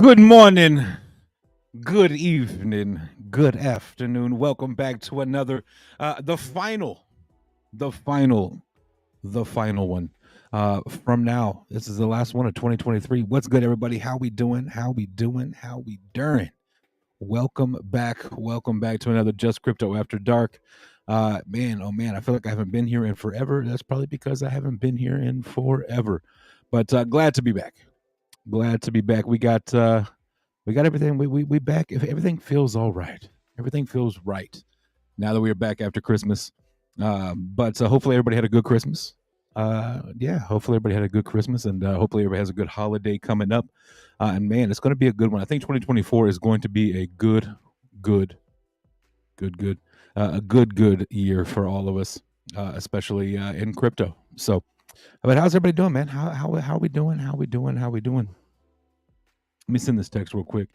Good morning, good evening, good afternoon. Welcome back to another, the final, the final one. From now, this is the last one of 2023. What's good, everybody? How we doing? How we doing? How we doing? Welcome back. Welcome back to another Just Crypto After Dark. Man, oh man, I feel like I haven't been here in forever. That's probably because I haven't been here in forever. But glad to be back. Glad to be back. We got everything. We back. If everything feels all right. Everything feels right now that we are back after Christmas. But hopefully everybody had a good Christmas. Yeah, hopefully everybody had a good Christmas, and hopefully everybody has a good holiday coming up. And man, it's going to be a good one. I think 2024 is going to be a good year for all of us, especially in crypto. So, but how's everybody doing, man? How are we doing? How we doing? How we doing? Let me send this text real quick.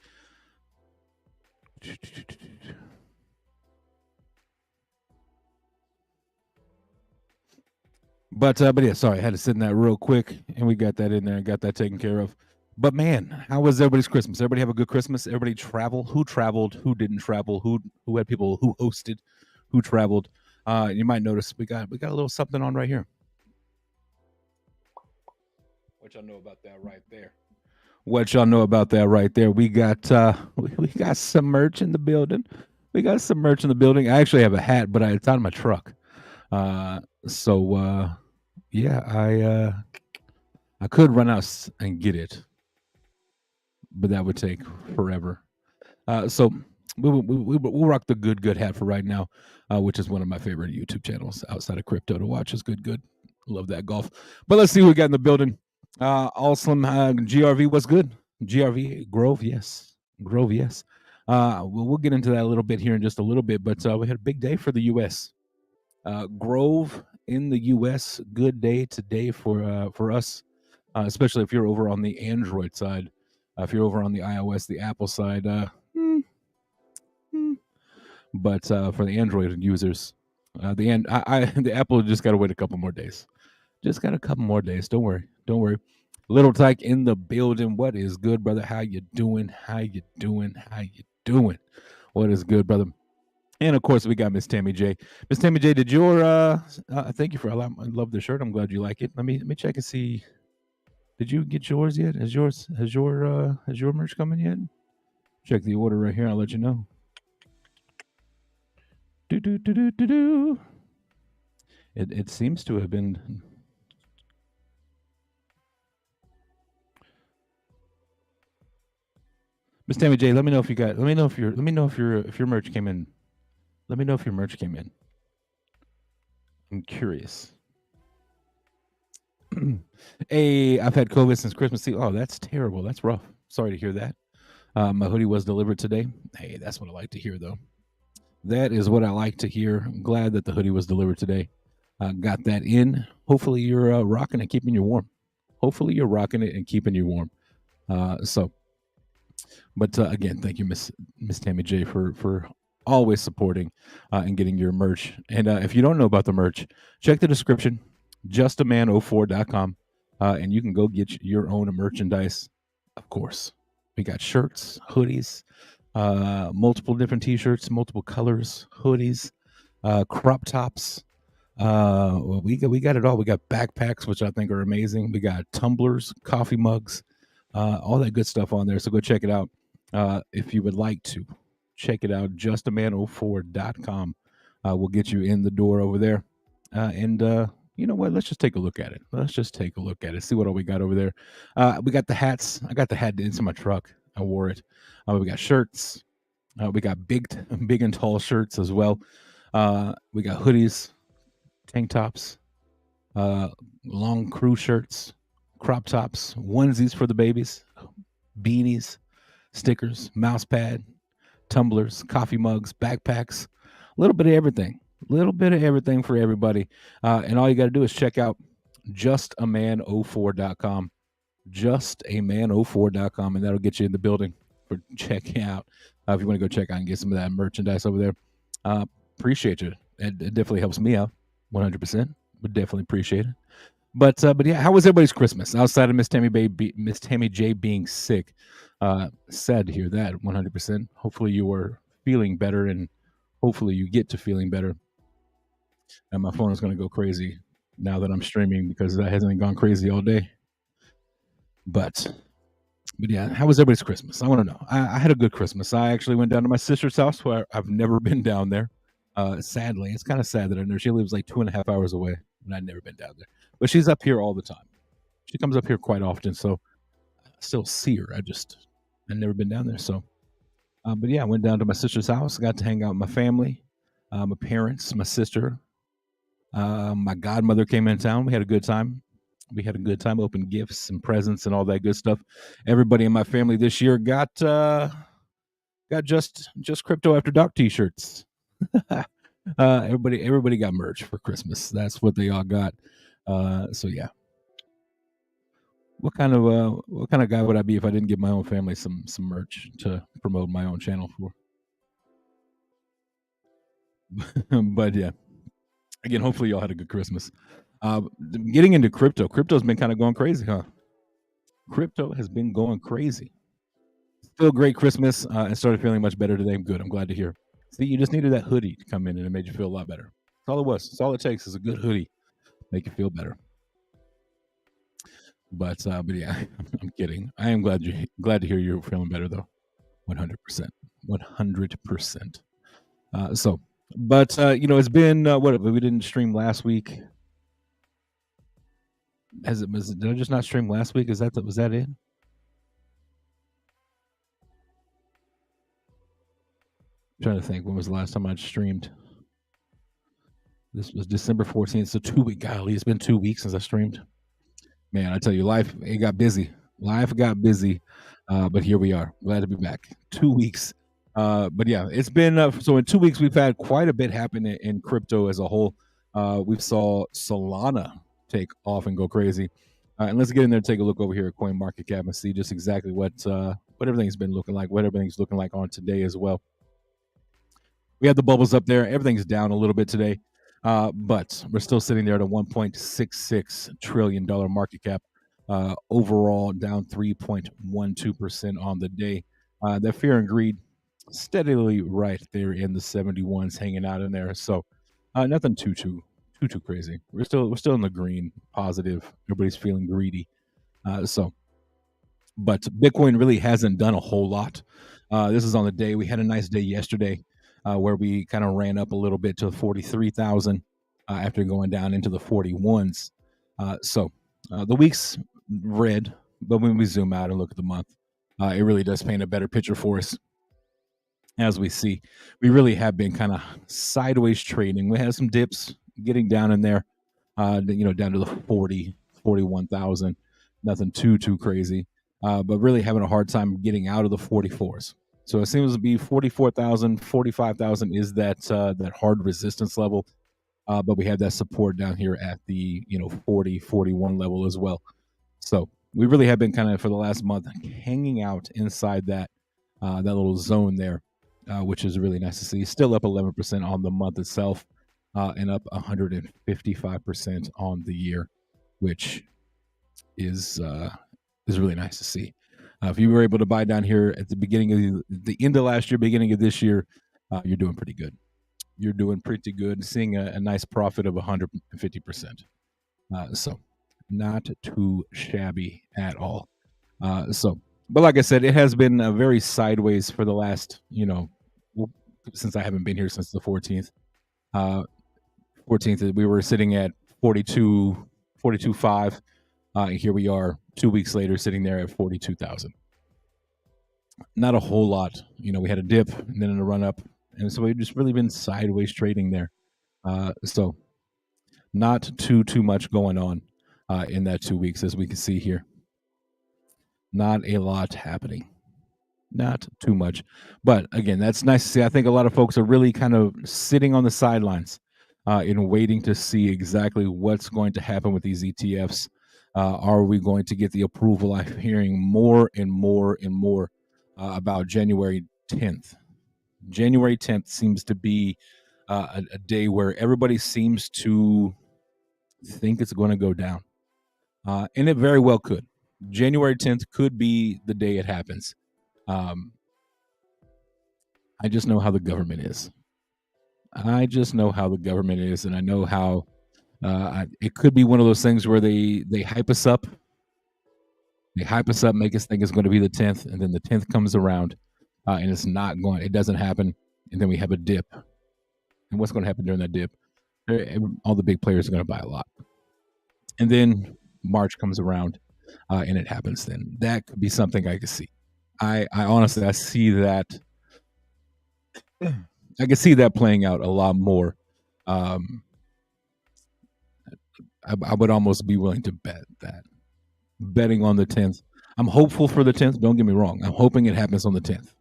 But yeah, sorry, I had to send that real quick, and we got that in there and got that taken care of. But man, how was everybody's Christmas? Everybody have a good Christmas? Everybody travel? Who traveled? Who didn't travel? Who had people who hosted? Who traveled? You might notice we got a little something on right here. What y'all know about that right there? What y'all know about that right there? We got we got some merch in the building. We got some merch in the building. I actually have a hat, but it's out of my truck. So yeah, I could run out and get it, but that would take forever. So we'll rock the good hat for right now, which is one of my favorite YouTube channels outside of crypto to watch. Is good. Love that golf. But let's see who we got in the building. Awesome. GRV, what's good? GRV Grove, yes. We'll get into that a little bit here in just a little bit, but we had a big day for the U.S. Grove in the U.S. Good day today for us, especially if you're over on the Android side. If you're over on the iOS, the Apple side, but for the Android users, the Apple just got to wait a couple more days. Just got a couple more days. Don't worry. Little Tyke in the building. What is good, brother? How you doing? What is good, brother? And of course, we got Miss Tammy J. Miss Tammy J, did your thank you for allowing. I love the shirt. I'm glad you like it. Let me check and see. Did you get yours yet? Has your merch coming yet? Check the order right here. I'll let you know. It seems to have been. Miss Tammy J, let me know if you got. Let me know if your merch came in. Let me know if your merch came in. I'm curious. Hey, I've had COVID since Christmas Eve. Oh, that's terrible. That's rough. Sorry to hear that. My hoodie was delivered today. Hey, that's what I like to hear, though. That is what I like to hear. I'm glad that the hoodie was delivered today. Got that in. Hopefully, you're rocking it, keeping you warm. Hopefully, you're rocking it and keeping you warm. But again, thank you, Miss Tammy J, for always supporting and getting your merch. And if you don't know about the merch, check the description, JustAman04.com, and you can go get your own merchandise. Of course, we got shirts, hoodies, multiple different T-shirts, multiple colors, hoodies, crop tops. We got it all. We got backpacks, which I think are amazing. We got tumblers, coffee mugs, all that good stuff on there. So go check it out if you would like to. Check it out, JustAman04.com. We'll get you in the door over there. And you know what? Let's just take a look at it. See what all we got over there. We got the hats. I got the hat into my truck. I wore it. We got shirts. We got big and tall shirts as well. We got hoodies, tank tops, long crew shirts, crop tops, onesies for the babies, beanies, stickers, mouse pad, tumblers, coffee mugs, backpacks, a little bit of everything for everybody. And all you got to do is check out JustAman04.com, JustAman04.com, and that'll get you in the building for checking out. If you want to go check out and get some of that merchandise over there, appreciate you. It definitely helps me out, 100%. Would definitely appreciate it. But yeah, how was everybody's Christmas outside of Miss Tammy J being sick? Sad to hear that. 100%. Hopefully you are feeling better, and hopefully you get to feeling better. And my phone is going to go crazy now that I'm streaming because that hasn't gone crazy all day. But yeah, how was everybody's Christmas? I want to know. I had a good Christmas. I actually went down to my sister's house where I've never been down there. Sadly, it's kind of sad that I know she lives like 2.5 hours away, and I've never been down there. But she's up here all the time. She comes up here quite often, so I still see her. I've never been down there. So, but yeah, I went down to my sister's house. Got to hang out with my family, my parents, my sister, my godmother came in town. We had a good time. We had a good time, opened gifts and presents and all that good stuff. Everybody in my family this year got just crypto after dark t-shirts. Everybody got merch for Christmas. That's what they all got. So yeah. What kind of guy would I be if I didn't give my own family some merch to promote my own channel for? But yeah. Again, hopefully y'all had a good Christmas. Getting into crypto's been kind of going crazy, huh? Crypto has been going crazy. Still a great Christmas, and started feeling much better today. I'm good. I'm glad to hear. See, you just needed that hoodie to come in, and it made you feel a lot better. That's all it was. That's all it takes is a good hoodie, make you feel better. But yeah, I'm kidding. I am glad to hear you're feeling better though. 100%, 100%. So, but it's been what we didn't stream last week. Did I just not stream last week? Was that it? I'm trying to think, when was the last time I streamed? This was December 14th, so 2 week. Golly, it's been 2 weeks since I streamed. Man, I tell you, it got busy. Life got busy, but here we are. Glad to be back. 2 weeks. But yeah, it's been so in 2 weeks we've had quite a bit happen in crypto as a whole. We've saw Solana take off and go crazy. And let's get in there and take a look over here at CoinMarketCap and see just exactly what everything's been looking like, what everything's looking like on today as well. We have the bubbles up there. Everything's down a little bit today, but we're still sitting there at a $1.66 trillion market cap. Overall, down 3.12% on the day. That fear and greed steadily right there in the 71s, hanging out in there. So nothing too crazy. We're still in the green, positive. Everybody's feeling greedy. But Bitcoin really hasn't done a whole lot. This is on the day. We had a nice day yesterday where we kind of ran up a little bit to 43,000 after going down into the 41s. The week's red, but when we zoom out and look at the month, it really does paint a better picture for us. As we see, we really have been kind of sideways trading. We had some dips getting down in there, down to the 41,000. Nothing too crazy, but really having a hard time getting out of the 44s. So it seems to be 44,000, 45,000 is that hard resistance level. But we have that support down here at the 40, 41 level as well. So we really have been kind of for the last month hanging out inside that little zone there, which is really nice to see. Still up 11% on the month itself, and up 155% on the year, which is really nice to see. If you were able to buy down here at the beginning of the end of last year, beginning of this year, you're doing pretty good. You're doing pretty good, seeing a nice profit of 150%. So not too shabby at all. But like I said, it has been very sideways for the last, since I haven't been here since the 14th. 14th, we were sitting at 42.5. Here we are 2 weeks later sitting there at 42,000. Not a whole lot. We had a dip and then a run up. And so we've just really been sideways trading there. So not too much going on in that 2 weeks, as we can see here. Not a lot happening. Not too much. But again, that's nice to see. I think a lot of folks are really kind of sitting on the sidelines and waiting to see exactly what's going to happen with these ETFs. Are we going to get the approval? I'm hearing more and more and more about January 10th. January 10th seems to be a day where everybody seems to think it's going to go down. And it very well could. January 10th could be the day it happens. Um, I just know how the government is. I just know how the government is, and I know how it could be one of those things where they hype us up. They hype us up, make us think it's going to be the 10th, and then the 10th comes around, and it's not going. It doesn't happen, and then we have a dip. And what's going to happen during that dip? All the big players are going to buy a lot, and then March comes around, and it happens. Then that could be something I could see. I honestly I see that. I can see that playing out a lot more. Um, I would almost be willing to bet that betting on the 10th. I'm hopeful for the 10th. Don't get me wrong. I'm hoping it happens on the 10th.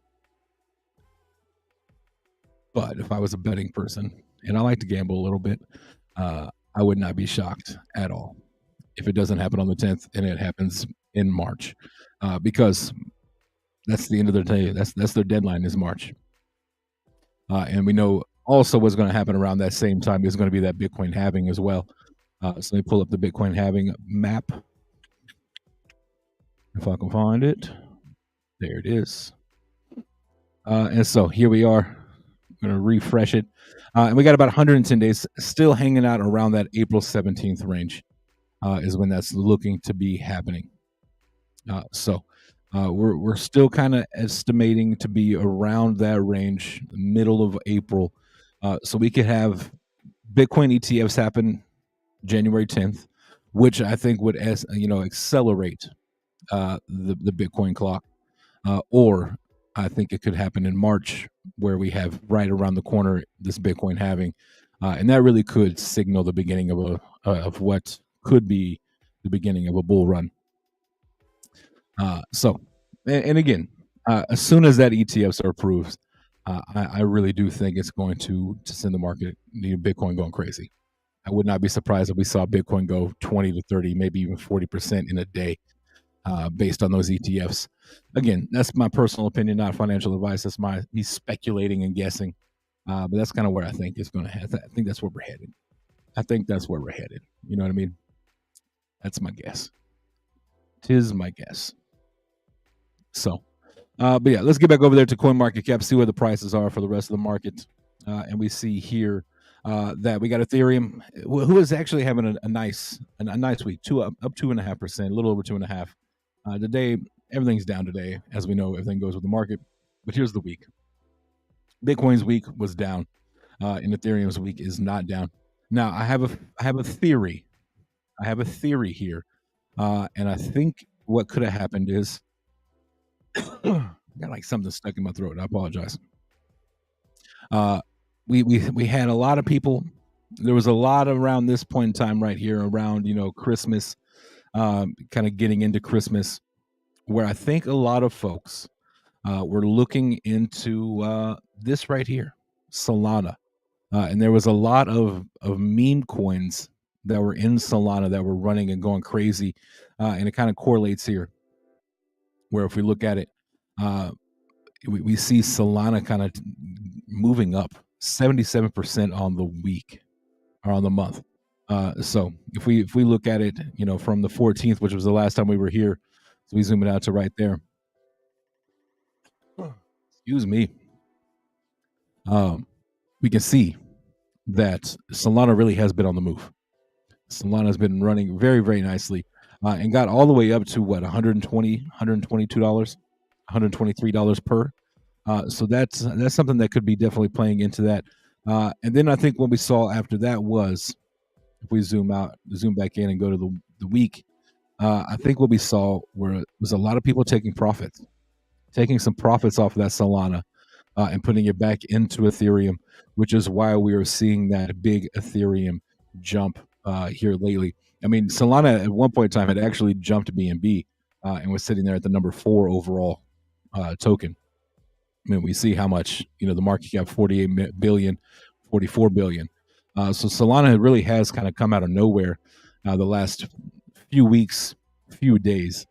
But if I was a betting person, and I like to gamble a little bit, I would not be shocked at all if it doesn't happen on the 10th and it happens in March, because that's the end of their day. That's their deadline is March, and we know also what's going to happen around that same time is going to be that Bitcoin halving as well. So let me pull up the Bitcoin halving map if I can find it. There it is. And so here we are. I'm going to refresh it. And we got about 110 days still hanging out around that April 17th range is when that's looking to be happening. So we're still kind of estimating to be around that range, middle of April. So we could have Bitcoin ETFs happen January 10th, which I think would accelerate the Bitcoin clock, or I think it could happen in March, where we have right around the corner this Bitcoin halving, and that really could signal the beginning of what could be the beginning of a bull run. So, and again, as soon as that ETFs are approved, I really do think it's going to send the market, Bitcoin going crazy. I would not be surprised if we saw Bitcoin go 20 to 30, maybe even 40% in a day, based on those ETFs. Again, that's my personal opinion, not financial advice. That's me speculating and guessing. But that's kind of where I think it's going to happen. I think that's where we're headed. I think that's where we're headed. You know what I mean? That's my guess. 'Tis my guess. So, but yeah, let's get back over there to CoinMarketCap, see where the prices are for the rest of the market. And we see here that we got Ethereum, who is actually having a nice week, up 2.5%, a little over 2.5%. Today, everything's down today, as we know, everything goes with the market. But here's the week: Bitcoin's week was down, and Ethereum's week is not down. Now, I have a theory. I have a theory here, and I think what could have happened is got like something stuck in my throat. I apologize. We had a lot of people. There was a lot around this point in time right here around Christmas, kind of getting into Christmas, where I think a lot of folks were looking into this right here, Solana, and there was a lot of meme coins that were in Solana that were running and going crazy, and it kind of correlates here, where if we look at it, we see Solana kind of moving up 77% on the week or on the month. So if we look at it, from the 14th, which was the last time we were here, so we zoom it out to right there. Excuse me. We can see that Solana really has been on the move. Solana has been running very, very nicely, and got all the way up to what, $120, $122, $123 per. So that's something that could be definitely playing into that. And then I think what we saw after that was, if we zoom back in and go to the week, I think what we saw was a lot of people taking some profits off of that Solana, and putting it back into Ethereum, which is why we are seeing that big Ethereum jump here lately. I mean, Solana at one point in time had actually jumped BNB, and was sitting there at the number 4 overall token. I mean, we see how much, the market cap, 48 billion, 44 billion. So Solana really has kind of come out of nowhere the last few weeks, few days,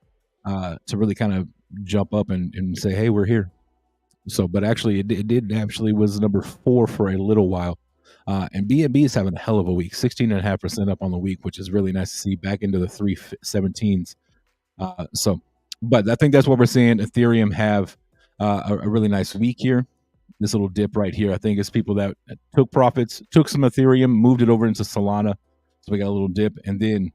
to really kind of jump up and say, hey, we're here. So, but actually it did actually was number 4 for a little while. And BNB is having a hell of a week, 16.5% up on the week, which is really nice to see back into the 317s. But I think that's what we're seeing. Ethereum have a really nice week here. This little dip right here, I think it's people that took profits, took some Ethereum, moved it over into Solana. So we got a little dip, and then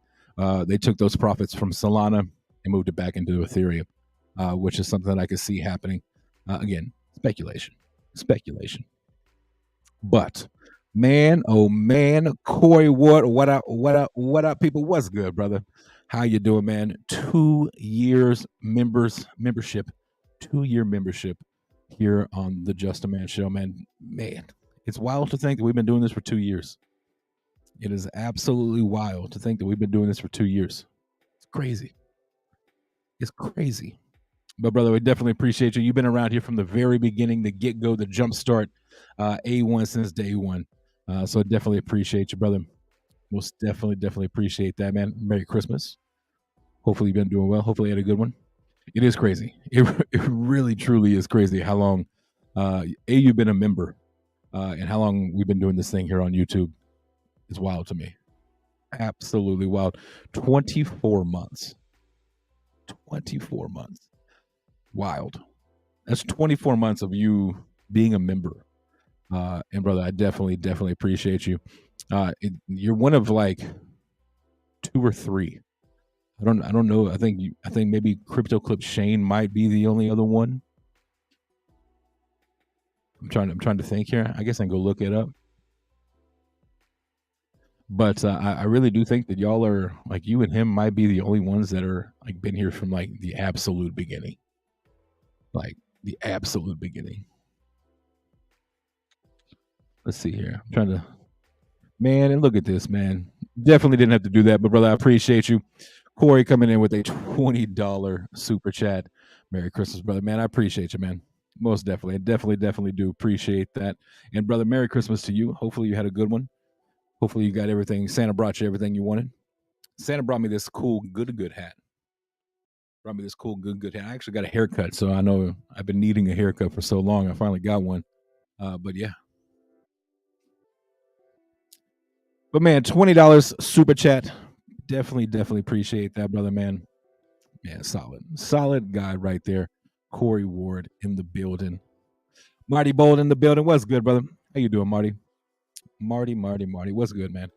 they took those profits from Solana and moved it back into Ethereum, which is something that I could see happening. Again, speculation. But man, oh man, Corey Ward, what up, people? What's good, brother? How you doing, man? 2 years membership, 2-year membership here on the JustAman show, man. Man, it's wild to think that we've been doing this for 2 years. It is absolutely wild to think that we've been doing this for 2 years. It's crazy. It's crazy. But brother, we definitely appreciate you. You've been around here from the very beginning, the get-go, the jump start, A1 since day one. So I definitely appreciate you, brother. Most definitely appreciate that, man. Merry Christmas. Hopefully you've been doing well. Hopefully you had a good one. It is crazy. It really, truly is crazy how long you've been a member and how long we've been doing this thing here on YouTube. It's wild to me. Absolutely wild. 24 months. 24 months. Wild. That's 24 months of you being a member. And brother, I definitely appreciate you. You're one of like 2 or 3. I don't know. I think maybe Crypto Clip Shane might be the only other one. I'm trying to think here. I guess I can go look it up. But I really do think that y'all are like, you and him might be the only ones that are like been here from like the absolute beginning. Like the absolute beginning. Let's see here. I'm trying to, man, and look at this, man. Definitely didn't have to do that, but brother, I appreciate you. Corey coming in with a $20 super chat. Merry Christmas, brother. Man, I appreciate you, man. Most definitely. I definitely do appreciate that. And brother, Merry Christmas to you. Hopefully you had a good one. Hopefully you got everything. Santa brought you everything you wanted. Santa brought me this cool good hat. Brought me this cool good hat. I actually got a haircut, so I know I've been needing a haircut for so long. I finally got one. But yeah. But man, $20 super chat. Definitely appreciate that, brother, man. Man, solid guy right there. Corey Ward in the building. Marty Bold in the building. What's good, brother? How you doing, Marty? Marty. What's good, man?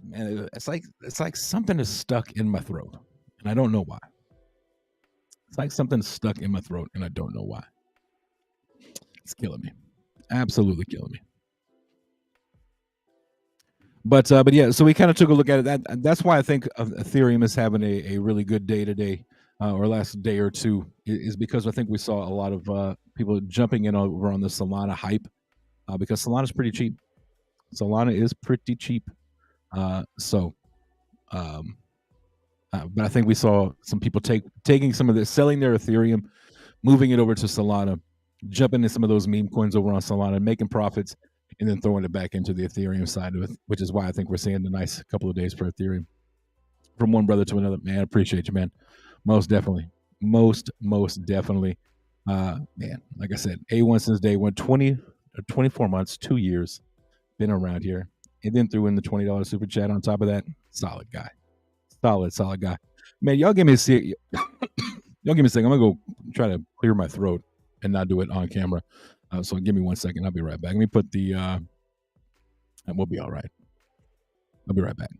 Man, it's like something is stuck in my throat, and I don't know why. It's like something stuck in my throat, and I don't know why. It's killing me. Absolutely killing me. But yeah, so we kind of took a look at it. That's why I think Ethereum is having a really good day today, or last day or two, is because I think we saw a lot of people jumping in over on the Solana hype, because Solana is pretty cheap. Solana is pretty cheap. But I think we saw some people taking some of this, selling their Ethereum, moving it over to Solana, jumping in some of those meme coins over on Solana, making profits, and then throwing it back into the Ethereum side of it, which is why I think we're seeing a nice couple of days for Ethereum. From one brother to another, man, I appreciate you, man. Most definitely. Most definitely. Man, like I said, A1 since day one, 24 months, 2 years, been around here. And then threw in the $20 super chat on top of that. Solid guy. Solid guy. Man, y'all give me a second. Y'all give me a second. I'm going to go try to clear my throat and not do it on camera. So give me 1 second. I'll be right back. Let me put the, and we'll be all right. I'll be right back.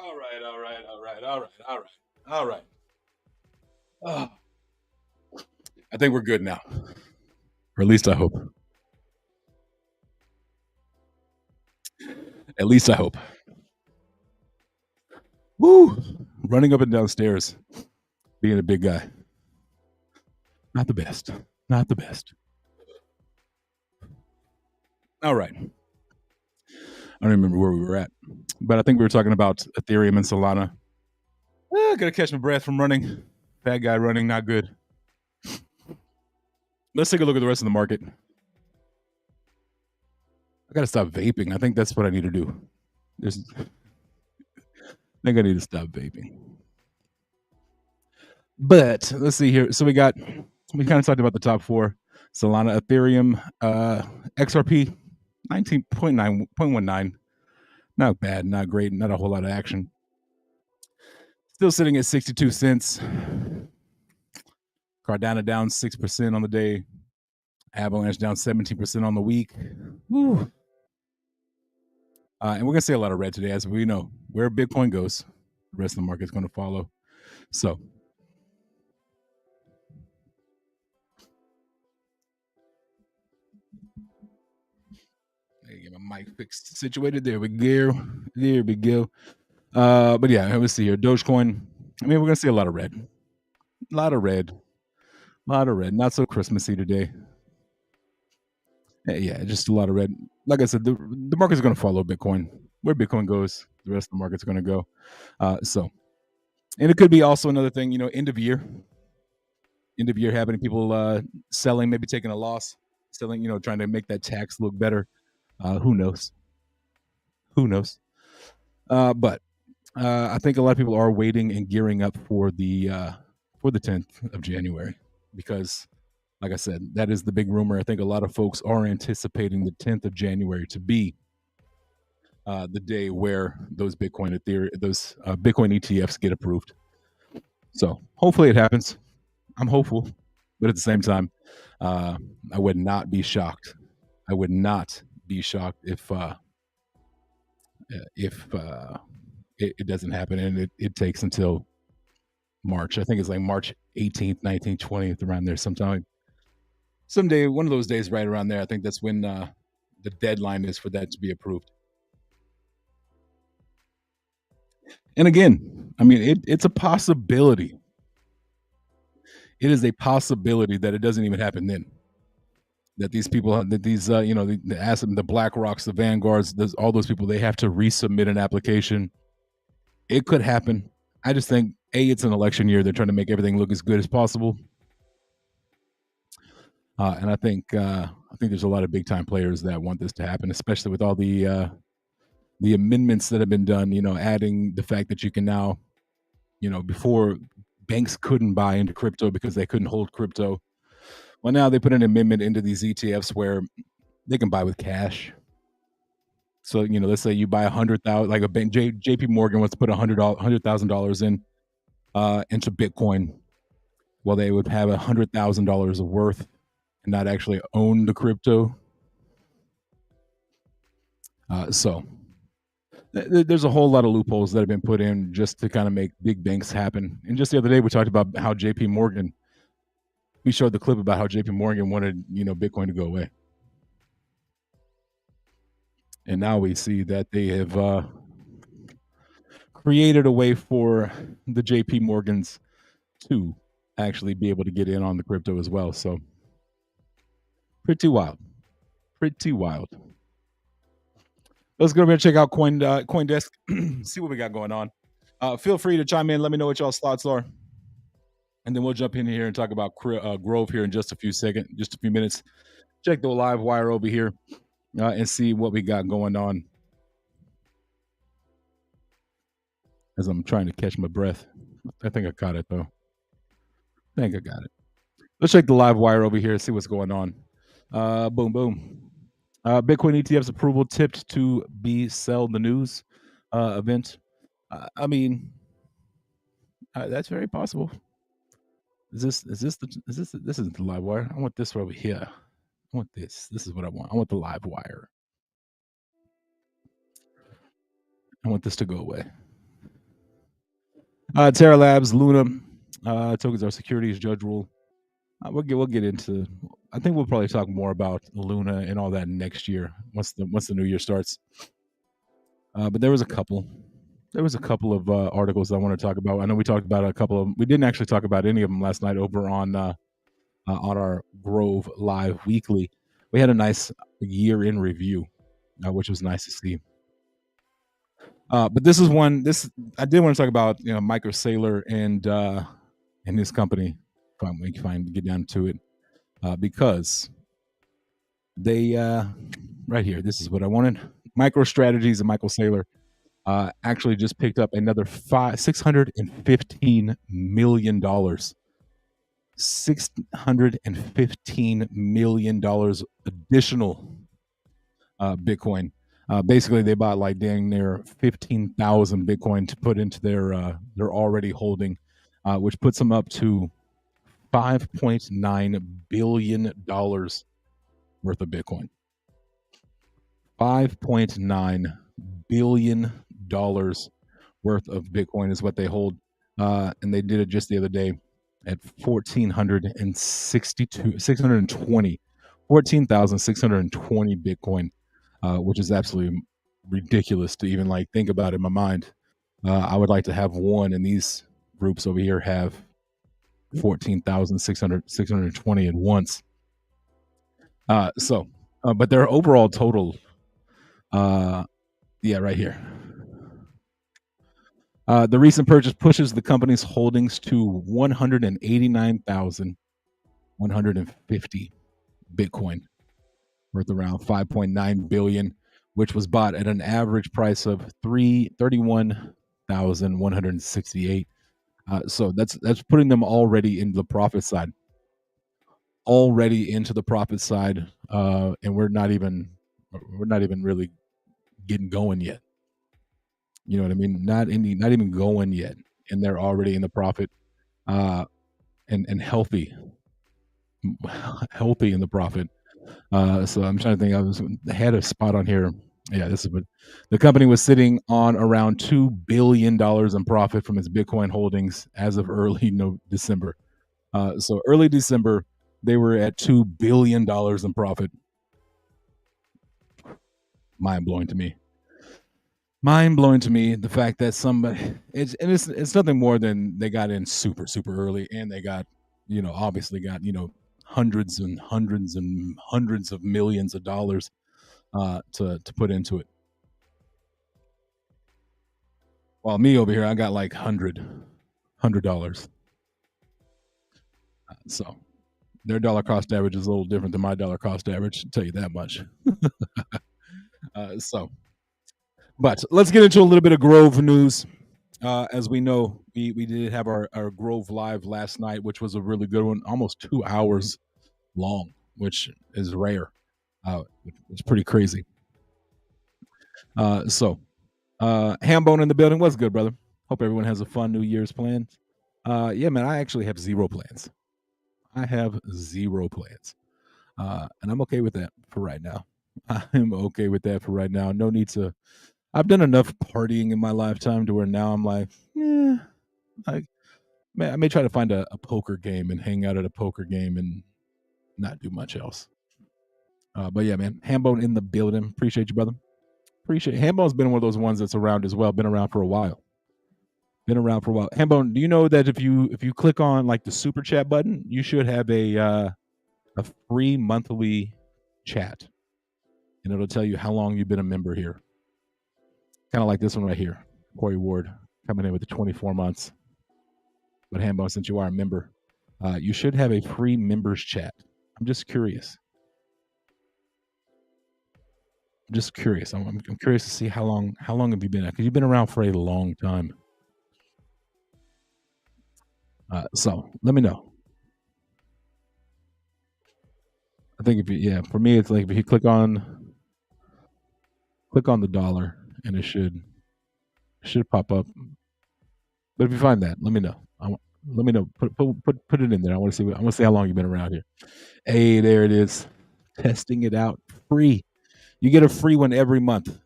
All right, all right, all right, all right, all right, all right. Oh, I think we're good now, or at least I hope. At least I hope. Woo! Running up and down stairs, being a big guy, not the best. Not the best. All right. I don't remember where we were at, but I think we were talking about Ethereum and Solana. Gotta catch my breath from running. Bad guy running, not good. Let's take a look at the rest of the market. I gotta stop vaping. I think that's what I need to do. I think I need to stop vaping. But let's see here. So we kind of talked about the top four: Solana, Ethereum, XRP, 19.19. Not bad, not great, not a whole lot of action. Still sitting at 62 cents. Cardano down 6% on the day. Avalanche down 17% on the week. Woo. And we're gonna see a lot of red today, as we know where Bitcoin goes, the rest of the market's going to follow. So get my mic fixed, situated. There we go. There we go. But yeah, let's see here. Dogecoin. I mean, we're gonna see a lot of red. A lot of red. A lot of red. Not so Christmassy today. Yeah, just a lot of red. Like I said, the market's going to follow Bitcoin. Where Bitcoin goes, the rest of the market's going to go. And it could be also another thing, end of year happening, people selling, maybe taking a loss, selling, trying to make that tax look better. Who knows? But I think a lot of people are waiting and gearing up for the 10th of January, because like I said, that is the big rumor. I think a lot of folks are anticipating the 10th of January to be the day where those Bitcoin ETFs get approved. So hopefully it happens. I'm hopeful, but at the same time, I would not be shocked. I would not be shocked if it doesn't happen, and it takes until March. I think it's like March 18th, 19th, 20th, around there someday, one of those days right around there. I think that's when the deadline is for that to be approved. And again, I mean, it's a possibility. It is a possibility that it doesn't even happen then. That these people, that these, the Black Rocks, the Vanguards, all those people, they have to resubmit an application. It could happen. I just think, it's an election year. They're trying to make everything look as good as possible. And I think there's a lot of big time players that want this to happen, especially with all the amendments that have been done. Adding the fact that you can now, before banks couldn't buy into crypto because they couldn't hold crypto. Well, now they put an amendment into these ETFs where they can buy with cash. So let's say you buy 100,000, like a bank, J.P. Morgan wants to put $100,000 in into Bitcoin. Well, they would have $100,000 of worth and not actually own the crypto. So there's a whole lot of loopholes that have been put in just to kind of make big banks happen. And just the other day, we talked about how J.P. Morgan. We showed the clip about how J.P. Morgan wanted Bitcoin to go away, and now we see that they have created a way for the J.P. Morgans to actually be able to get in on the crypto as well. So pretty wild. Let's go over and check out CoinDesk, see what we got going on. Feel free to chime in. Let me know what y'all's thoughts are. And then we'll jump in here and talk about Grove here in just a few minutes. Check the live wire over here and see what we got going on. As I'm trying to catch my breath. I think I caught it, though. I think I got it. Let's check the live wire over here and see what's going on. Boom, boom. Bitcoin ETFs approval tipped to be sell the news event. I mean, that's very possible. This isn't the live wire. I want this over here. I want this. This is what I want. I want the live wire. I want this to go away. Terra Labs, Luna, tokens are securities, Judge Rule. We'll get into. I think we'll probably talk more about Luna and all that next year once the new year starts. But there was a couple. There was a couple of articles I want to talk about. I know we talked about a couple of them. We didn't actually talk about any of them last night over on our Grove Live Weekly. We had a nice year in review, which was nice to see. But this is one. This I did want to talk about. Michael Saylor and his company. If we can get down to it, because they right here. This is what I wanted. MicroStrategies and Michael Saylor actually just picked up another $615 million. $615 million additional Bitcoin. Basically, they bought like dang near 15,000 Bitcoin to put into their already holding, which puts them up to $5.9 billion worth of Bitcoin. $5.9 billion worth of Bitcoin is what they hold, and they did it just the other day at 14,620 Bitcoin, which is absolutely ridiculous to even like think about in my mind. I would like to have one, and these groups over here have 14,620 at once. But their overall total, right here. The recent purchase pushes the company's holdings to 189,150 Bitcoin, worth around 5.9 billion, which was bought at an average price of 31,168. So that's putting them already into the profit side. And we're not even really getting going yet. You know what I mean? Not even going yet, and they're already in the profit, and healthy in the profit. So I'm trying to think. I had a spot on here. Yeah, this is what the company was sitting on, around $2 billion in profit from its Bitcoin holdings as of early December. So early December, they were at $2 billion in profit. Mind blowing to me. The fact that somebody it's nothing more than they got in super early, and they got obviously got hundreds and hundreds and hundreds of millions of dollars to put into it. While me over here, I got like $100. So their dollar cost average is a little different than my dollar cost average, I'll tell you that much. But let's get into a little bit of Grove news. As we know, we did have our Grove Live last night, which was a really good one, almost 2 hours long, which is rare. It's pretty crazy. Hambone in the building. What's good, brother? Hope everyone has a fun New Year's plan. Yeah, man, I actually have zero plans. And I'm okay with that for right now. No need to. I've done enough partying in my lifetime to where now I'm like, I may try to find a poker game and hang out at a poker game and not do much else. But yeah, man, Hambone in the building. Appreciate you, brother. Hambone's been one of those ones that's around as well. Been around for a while. Hambone, do you know that if you click on like the super chat button, you should have a free monthly chat, and it'll tell you how long you've been a member here. Kind of like this one right here, Corey Ward coming in with the 24 months. But Hambone, since you are a member, you should have a free members chat. I'm just curious. I'm curious to see how long have you been at? Because you've been around for a long time. So let me know. I think for me, it's like if you click on the dollar, and it should pop up. But if you find that, let me know. Let me know. Put it in there. I want to see how long you've been around here. Hey, there it is. Testing it out free. You get a free one every month.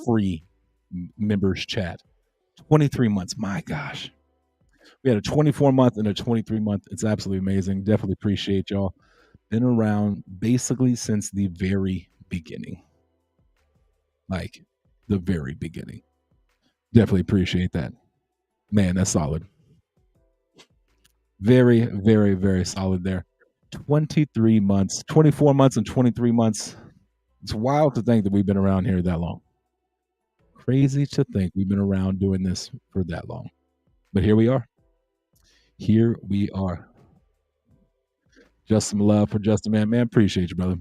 Free members chat. 23 months. My gosh. We had a 24 month and a 23 month. It's absolutely amazing. Definitely appreciate y'all. Been around basically since the very beginning. Like the very beginning. Definitely appreciate that. Man, that's solid. Very, very, very solid there. 23 months, 24 months, and 23 months. It's wild to think that we've been around here that long. Crazy to think we've been around doing this for that long. But here we are. Here we are. Just some love for JustAman. Man, appreciate you, brother.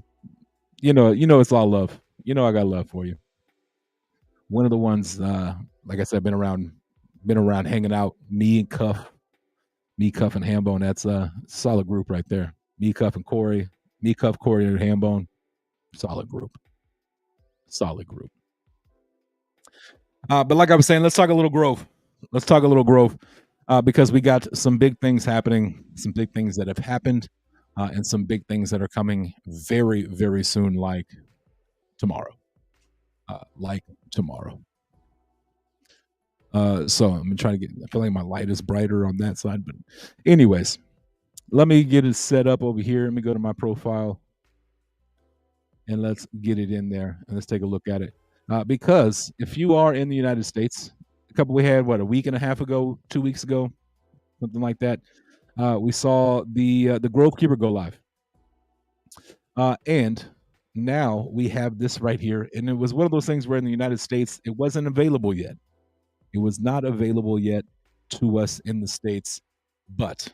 You know it's all love. You know I got love for you. One of the ones, like I said, been around hanging out. Me and Cuff, and Hambone. That's a solid group right there. Me, Cuff, and Corey. Me, Cuff, Corey, and Hambone. Solid group. Solid group. But like I was saying, let's talk a little growth. Let's talk a little growth because we got some big things happening, some big things that have happened, and some big things that are coming very, very soon, like tomorrow. So I'm trying to I feel like my light is brighter on that side. But anyways, let me get it set up over here. Let me go to my profile and let's get it in there and let's take a look at it. Because if you are in the United States, we had a week and a half ago, 2 weeks ago, something like that. We saw the Grove Keeper go live. And now we have this right here. And it was one of those things where in the United States, it wasn't available yet. It was not available yet to us in the States, but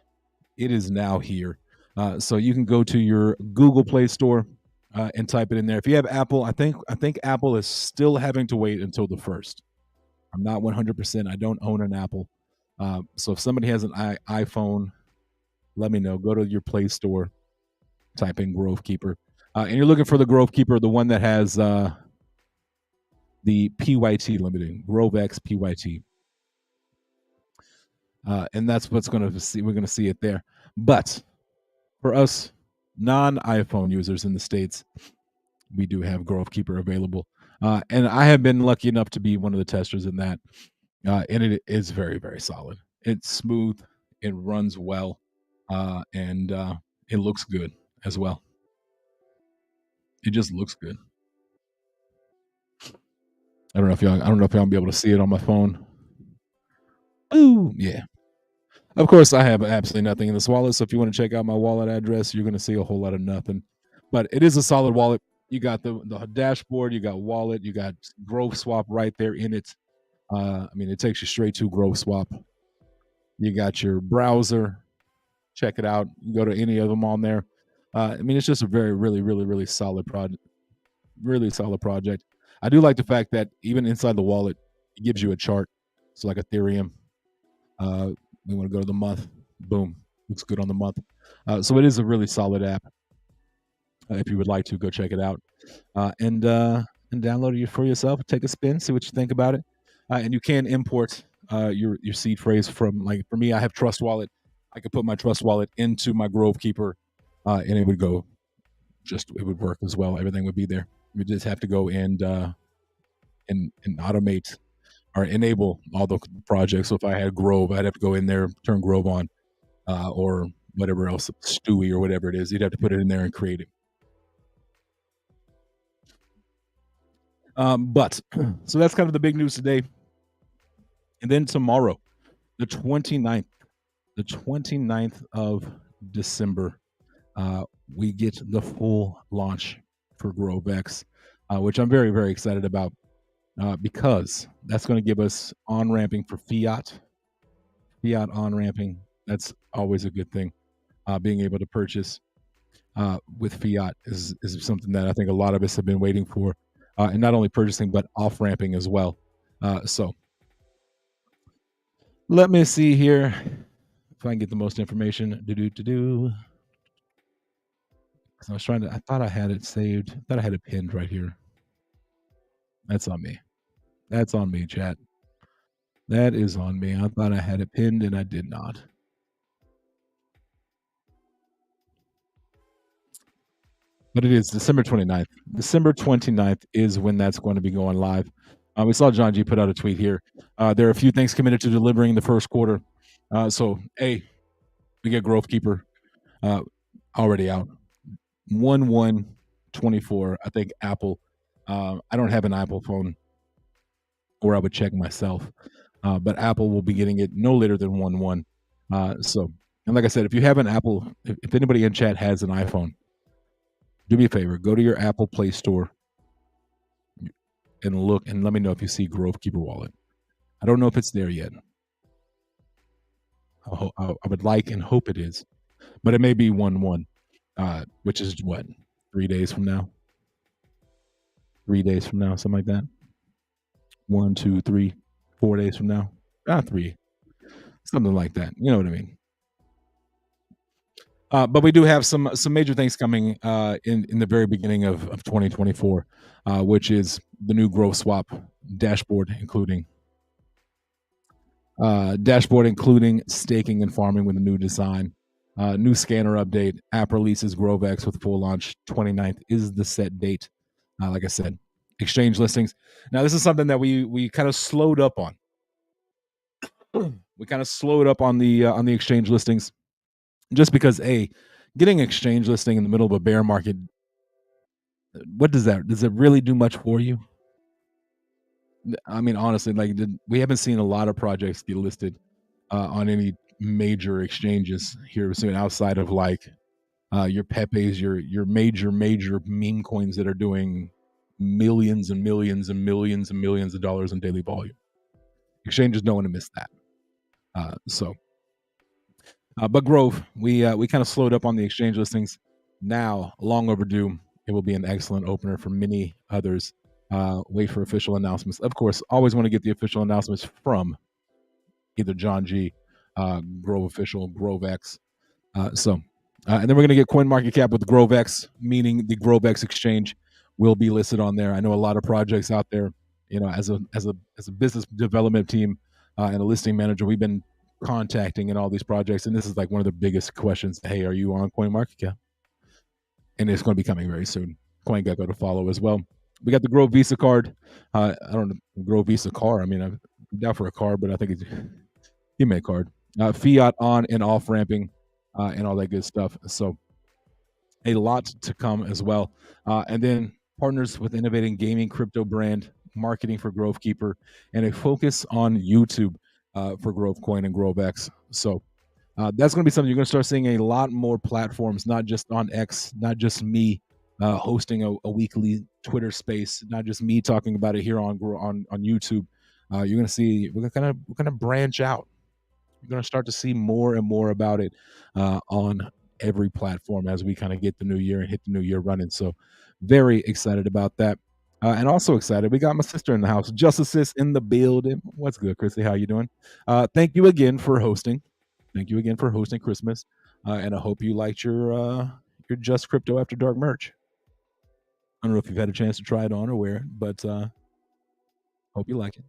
it is now here. So you can go to your Google Play Store and type it in there. If you have Apple, I think Apple is still having to wait until the 1st. I'm not 100%. I don't own an Apple. So if somebody has an iPhone, let me know. Go to your Play Store, type in Grove Keeper. And you're looking for the Grove Keeper, the one that has the PYT limiting, Grove X PYT. And that's what's going to see. We're going to see it there. But for us non-iPhone users in the States, we do have Grove Keeper available. And I have been lucky enough to be one of the testers in that. And it is very, very solid. It's smooth. It runs well. And it looks good as well. It just looks good. I don't know if y'all be able to see it on my phone. Ooh, yeah. Of course, I have absolutely nothing in this wallet. So if you want to check out my wallet address, you're going to see a whole lot of nothing. But it is a solid wallet. You got the dashboard, you got wallet, you got Grove Swap right there in it. It takes you straight to Grove Swap. You got your browser. Check it out. You go to any of them on there. It's just a very, really, really, really solid project. Really solid project. I do like the fact that even inside the wallet, it gives you a chart. So like Ethereum. We want to go to the month. Boom. Looks good on the month. So it is a really solid app. If you would like to, go check it out. And download it for yourself. Take a spin. See what you think about it. And you can import your seed phrase from, like, for me, I have Trust Wallet. I could put my Trust Wallet into my Grove Keeper, and it would go. It would work as well. Everything would be there. We just have to go and automate or enable all the projects. So if I had Grove, I'd have to go in there, turn Grove on, or whatever else, Stewie or whatever it is. You'd have to put it in there and create it. But so that's kind of the big news today. And then tomorrow, the 29th of December, we get the full launch for Grove X, which I'm very, very excited about, because that's going to give us on-ramping for fiat on-ramping. That's always a good thing. Being able to purchase with fiat is something that I think a lot of us have been waiting for, and not only purchasing, but off-ramping as well. So let me see here if I can get the most information. I thought I had it saved. I thought I had it pinned right here. That's on me. That's on me, chat. That is on me. I thought I had it pinned and I did not. But it is December 29th. December 29th is when that's going to be going live. We saw John G put out a tweet here. There are a few things committed to delivering in the first quarter. So, A, we get Grove Keeper uh, already out. 1/1/24. I think Apple. I don't have an Apple phone, or I would check myself. But Apple will be getting it no later than 1/1. So, and like I said, if you have an Apple, if anybody in chat has an iPhone, do me a favor, go to your Apple Play Store and look and let me know if you see Grove Keeper Wallet. I don't know if it's there yet. I would like and hope it is, but it may be 1/1, which is what, 3 days from now, 3 days from now, something like that. 1, 2, 3, 4 days from now, three, something like that. You know what I mean? But we do have some major things coming in the very beginning of 2024, which is the new Growth Swap dashboard, including staking and farming with a new design, new scanner update, app releases, GroveX with full launch. 29th is the set date. Like I said, exchange listings. Now this is something that we kind of slowed up on. We kind of slowed up on the exchange listings, just because getting exchange listing in the middle of a bear market, what does it really do much for you? I mean, honestly, like we haven't seen a lot of projects get listed on any major exchanges here soon, outside of like your Pepe's, your major meme coins that are doing millions and millions and millions and millions of dollars in daily volume. Exchanges don't want to miss that. But Grove, we kind of slowed up on the exchange listings. Now, long overdue. It will be an excellent opener for many others. Wait for official announcements. Of course, always want to get the official announcements from either John G, Grove Official, GroveX. And then we're going to get CoinMarketCap with GroveX, meaning the GroveX exchange will be listed on there. I know a lot of projects out there. You know, as a business development team and a listing manager, we've been contacting in all these projects, and this is like one of the biggest questions. Hey, are you on CoinMarketCap? And it's going to be coming very soon. CoinGecko to follow as well. We got the Grove Visa card. I don't know, Grove Visa car. I mean, I'm down for a car, but I think it's a card. Fiat on and off ramping and all that good stuff. So a lot to come as well. And then partners with innovating gaming crypto brand, marketing for Grove Keeper, and a focus on YouTube for Grove Coin and GroveX. So that's going to be something you're going to start seeing a lot more platforms, not just on X, not just me hosting a weekly Twitter space, not just me talking about it here on YouTube. You're going to see we're going to branch out. You're going to start to see more and more about it on every platform as we kind of get the new year and hit the new year running. So very excited about that. And also excited, we got my sister in the house, Justice in the building. What's good, Chrissy? How you doing? Thank you again for hosting. Thank you again for hosting Christmas, and I hope you liked your Just Crypto After Dark merch. I don't know if you've had a chance to try it on or wear it, but hope you like it.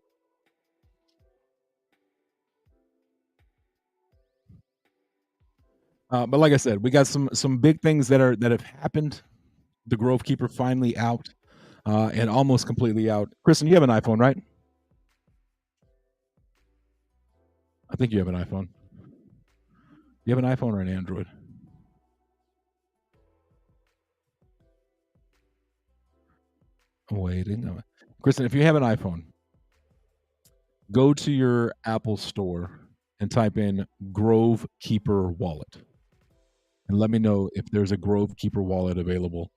But like I said, we got some big things that have happened. The Grove Keeper finally out and almost completely out. Kristen, you have an iPhone, right? I think you have an iPhone. You have an iPhone or an Android? Waiting. Kristen, if you have an iPhone, go to your Apple store and type in Grove Keeper Wallet. And let me know if there's a Grove Keeper Wallet available.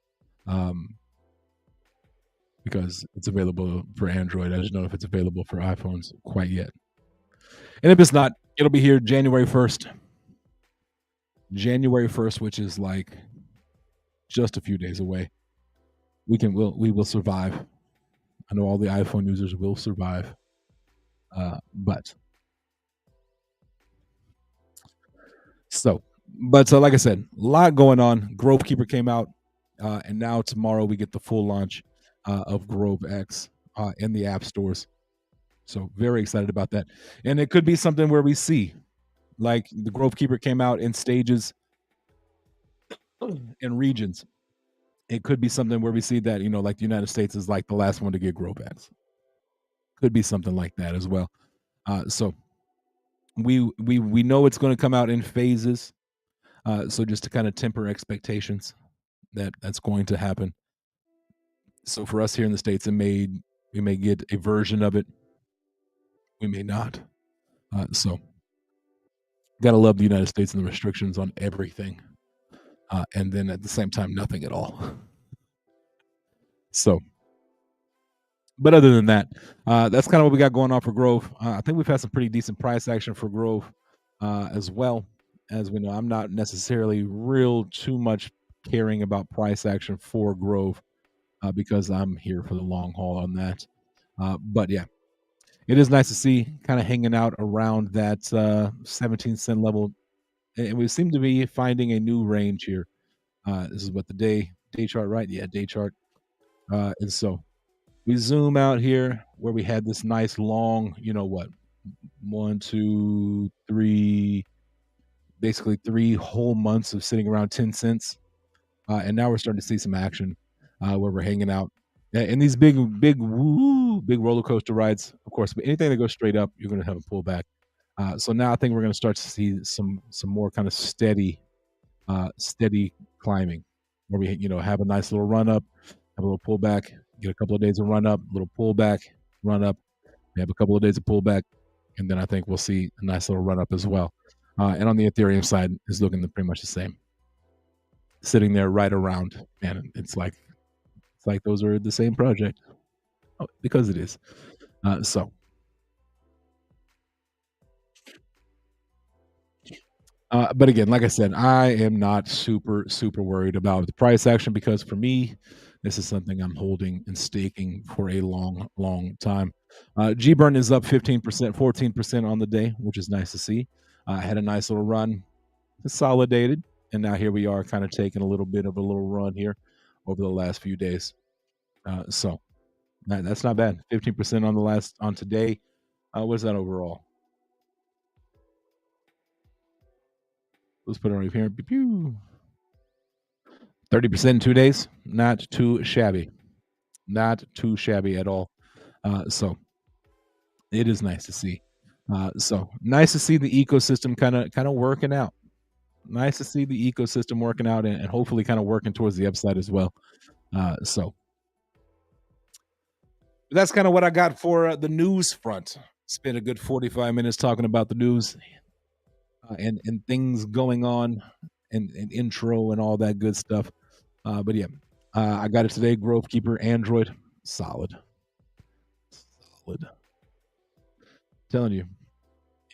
Because it's available for Android. I just don't know if it's available for iPhones quite yet. And if it's not, it'll be here January 1st. January 1st, which is like just a few days away. We will survive. I know all the iPhone users will survive. But like I said, a lot going on. Grove Keeper came out, and now tomorrow we get the full launch of GroveX in the app stores. So very excited about that. And it could be something where we see, like the Grove Keeper came out in stages and regions. It could be something where we see that, like the United States is like the last one to get GroveX. Could be something like that as well. So we know it's going to come out in phases. So just to kind of temper expectations that that's going to happen. So for us here in the states, we may get a version of it, we may not. So gotta love the United States and the restrictions on everything, and then at the same time, nothing at all. So, but other than that, that's kind of what we got going on for Grove. I think we've had some pretty decent price action for Grove, as well. As we know, I'm not necessarily real too much caring about price action for Grove, because I'm here for the long haul on that. But yeah, it is nice to see kind of hanging out around that 17 cent level, and we seem to be finding a new range here. This is what the day chart, right? Yeah, day chart. And so we zoom out here where we had this nice long, you know what, one, two, three, basically 3 whole months of sitting around 10 cents. And now we're starting to see some action, where we're hanging out. And these big roller coaster rides, of course, but anything that goes straight up, you're going to have a pullback. So now I think we're going to start to see some more kind of steady climbing, where we have a nice little run up, have a little pullback, get a couple of days of run up, little pullback, run up. We have a couple of days of pullback, and then I think we'll see a nice little run up as well. And on the Ethereum side, is looking pretty much the same, sitting there right around, and it's like those are the same project. Because it is. So, but again, like I said, I am not super worried about the price action, because for me, this is something I'm holding and staking for a long time. G burn is up 15%, 14% on the day, which is nice to see. Had a nice little run, consolidated, and now here we are, kind of taking a little bit of a little run here over the last few days. So that's not bad. 15% on today. What's that overall? Let's put it right here. 30% in 2 days. Not too shabby. Not too shabby at all. So it is nice to see. So nice to see the ecosystem kind of working out. Nice to see the ecosystem working out, and hopefully kind of working towards the upside as well. So that's kind of what I got for the news front. Spent a good 45 minutes talking about the news, and things going on, and intro and all that good stuff. But yeah, I got it today. Growth Keeper Android, solid. Telling you,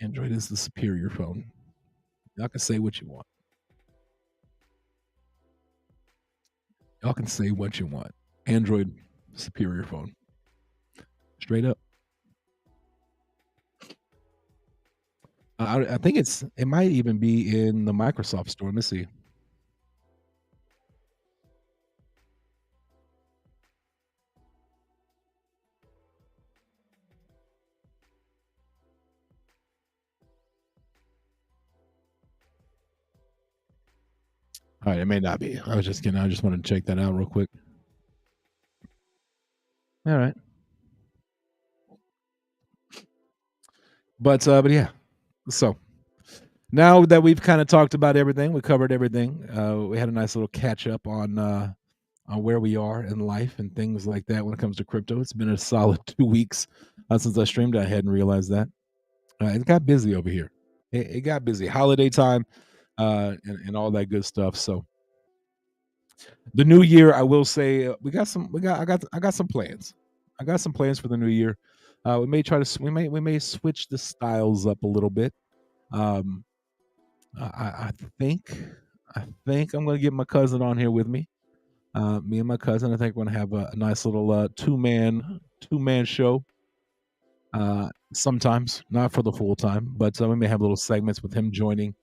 Android is the superior phone. Y'all can say what you want. Y'all can say what you want. Android, superior phone. Straight up. I think it might even be in the Microsoft store. Let me see. All right, it may not be. I was just kidding. I just wanted to check that out real quick. All right. But yeah. So now that we've kind of talked about everything, we covered everything. We had a nice little catch up on where we are in life and things like that when it comes to crypto. It's been a solid 2 weeks since I streamed. I hadn't realized that. It got busy over here. It got busy. Holiday time, and all that good stuff. So the new year, I will say, I got some plans. I got some plans for the new year. We may we may switch the styles up a little bit. Um, I think I'm going to get my cousin on here with me. Me and my cousin, I think we're going to have a nice little two man show. Sometimes not for the full time, but we may have little segments with him joining.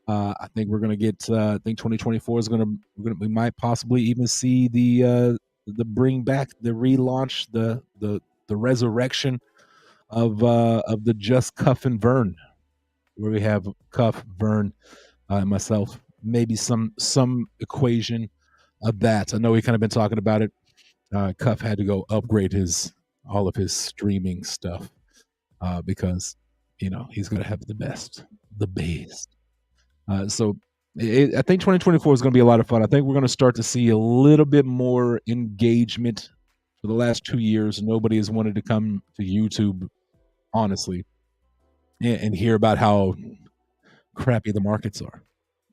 I think we're going to get. I think 2024 is going to. We might possibly even see the bring back, the relaunch, the resurrection of the Just Cuff and Vern, where we have Cuff, Vern, and myself. Maybe some equation of that. I know we kind of been talking about it. Cuff had to go upgrade his all of his streaming stuff, because he's gonna have the best. So I think 2024 is going to be a lot of fun. I think we're going to start to see a little bit more engagement. For the last 2 years, nobody has wanted to come to YouTube, honestly, and hear about how crappy the markets are.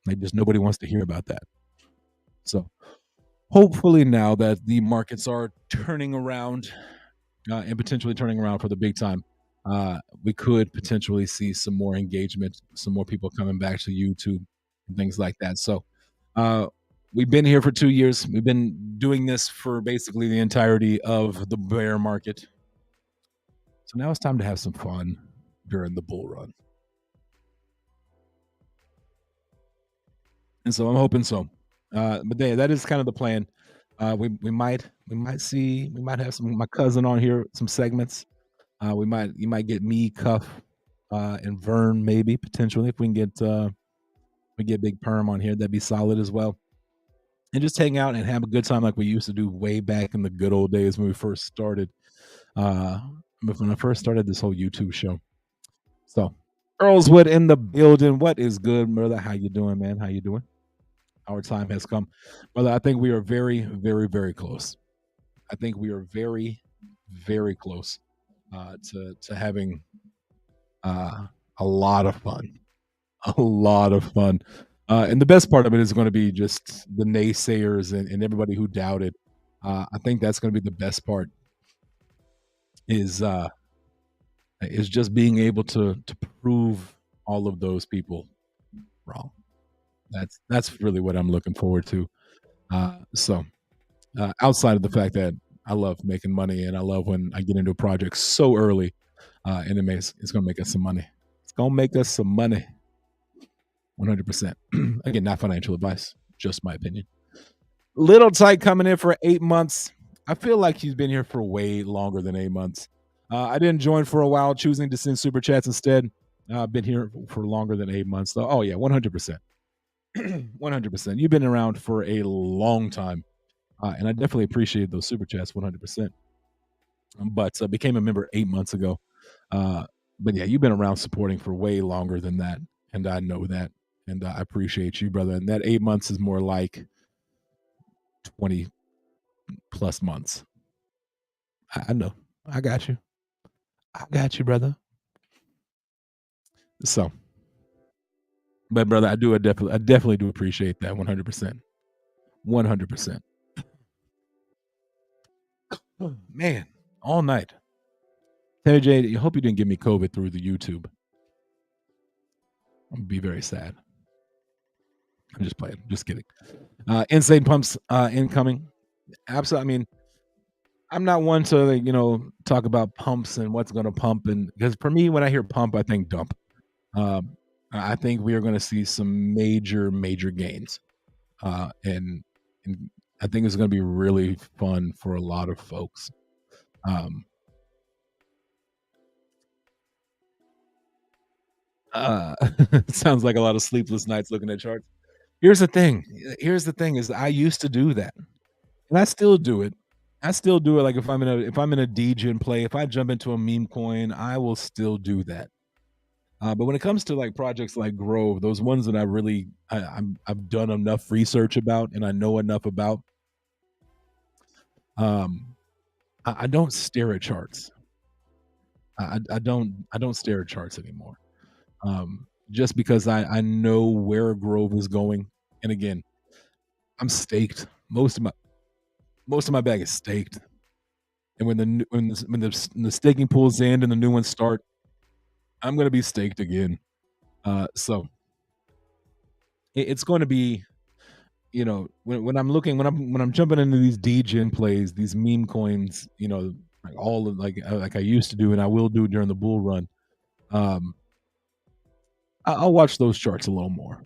Like, just nobody wants to hear about that. So hopefully now that the markets are turning around, and potentially turning around for the big time, we could potentially see some more engagement, some more people coming back to YouTube and things like that. So uh, we've been here for 2 years. We've been doing this for basically the entirety of the bear market. So now it's time to have some fun during the bull run. And so I'm hoping so. But that is kind of the plan. We might have some my cousin on here, some segments. You might get me, Cuff, and Vern, maybe potentially if we get Big Perm on here, that'd be solid as well. And just hang out and have a good time like we used to do way back in the good old days when we first started. Uh, when I first started this whole YouTube show. So Earlswood in the building. What is good, brother? How you doing, man? How you doing? Our time has come, brother. I think we are very, very, very close. I think we are very, very close to having a lot of fun. A lot of fun. And the best part of it is going to be just the naysayers and everybody who doubted. I think that's going to be the best part. Is just being able to prove all of those people wrong. That's really what I'm looking forward to. So outside of the fact that I love making money and I love when I get into a project so early, and it's going to make us some money. It's going to make us some money. 100%. Again, not financial advice, just my opinion. Little Tight coming in for 8 months. I feel like he's been here for way longer than 8 months. I didn't join for a while, choosing to send super chats instead. I've been here for longer than 8 months, though. Oh yeah, 100%. 100%. You've been around for a long time, and I definitely appreciate those super chats 100%. But became a member 8 months ago. But yeah, you've been around supporting for way longer than that, and I know that, and I appreciate you, brother. And that 8 months is more like 20 plus months. I know. I got you. I got you, brother. So, but brother, I definitely do appreciate that 100%. 100%. Man, all night. Terry J, I hope you didn't give me COVID through the YouTube. I'm gonna be very sad. I'm just playing. Just kidding. Insane pumps incoming. Absolutely. I mean, I'm not one to talk about pumps and what's going to pump, and because for me, when I hear pump, I think dump. I think we are going to see some major gains, and I think it's going to be really fun for a lot of folks. Sounds like a lot of sleepless nights looking at charts. Here's the thing. Is I used to do that, and I still do it. Like if I'm in a degen play, if I jump into a meme coin, I will still do that. But when it comes to like projects like Grove, those ones that I've done enough research about and I know enough about, I don't stare at charts. I don't stare at charts anymore. Just because I know where Grove is going, and again, I'm staked. Most of my bag is staked, and when the staking pools end and the new ones start, I'm going to be staked again. So it's going to be, when I'm jumping into these degen plays, these meme coins, like I used to do, and I will do during the bull run. I'll watch those charts a little more.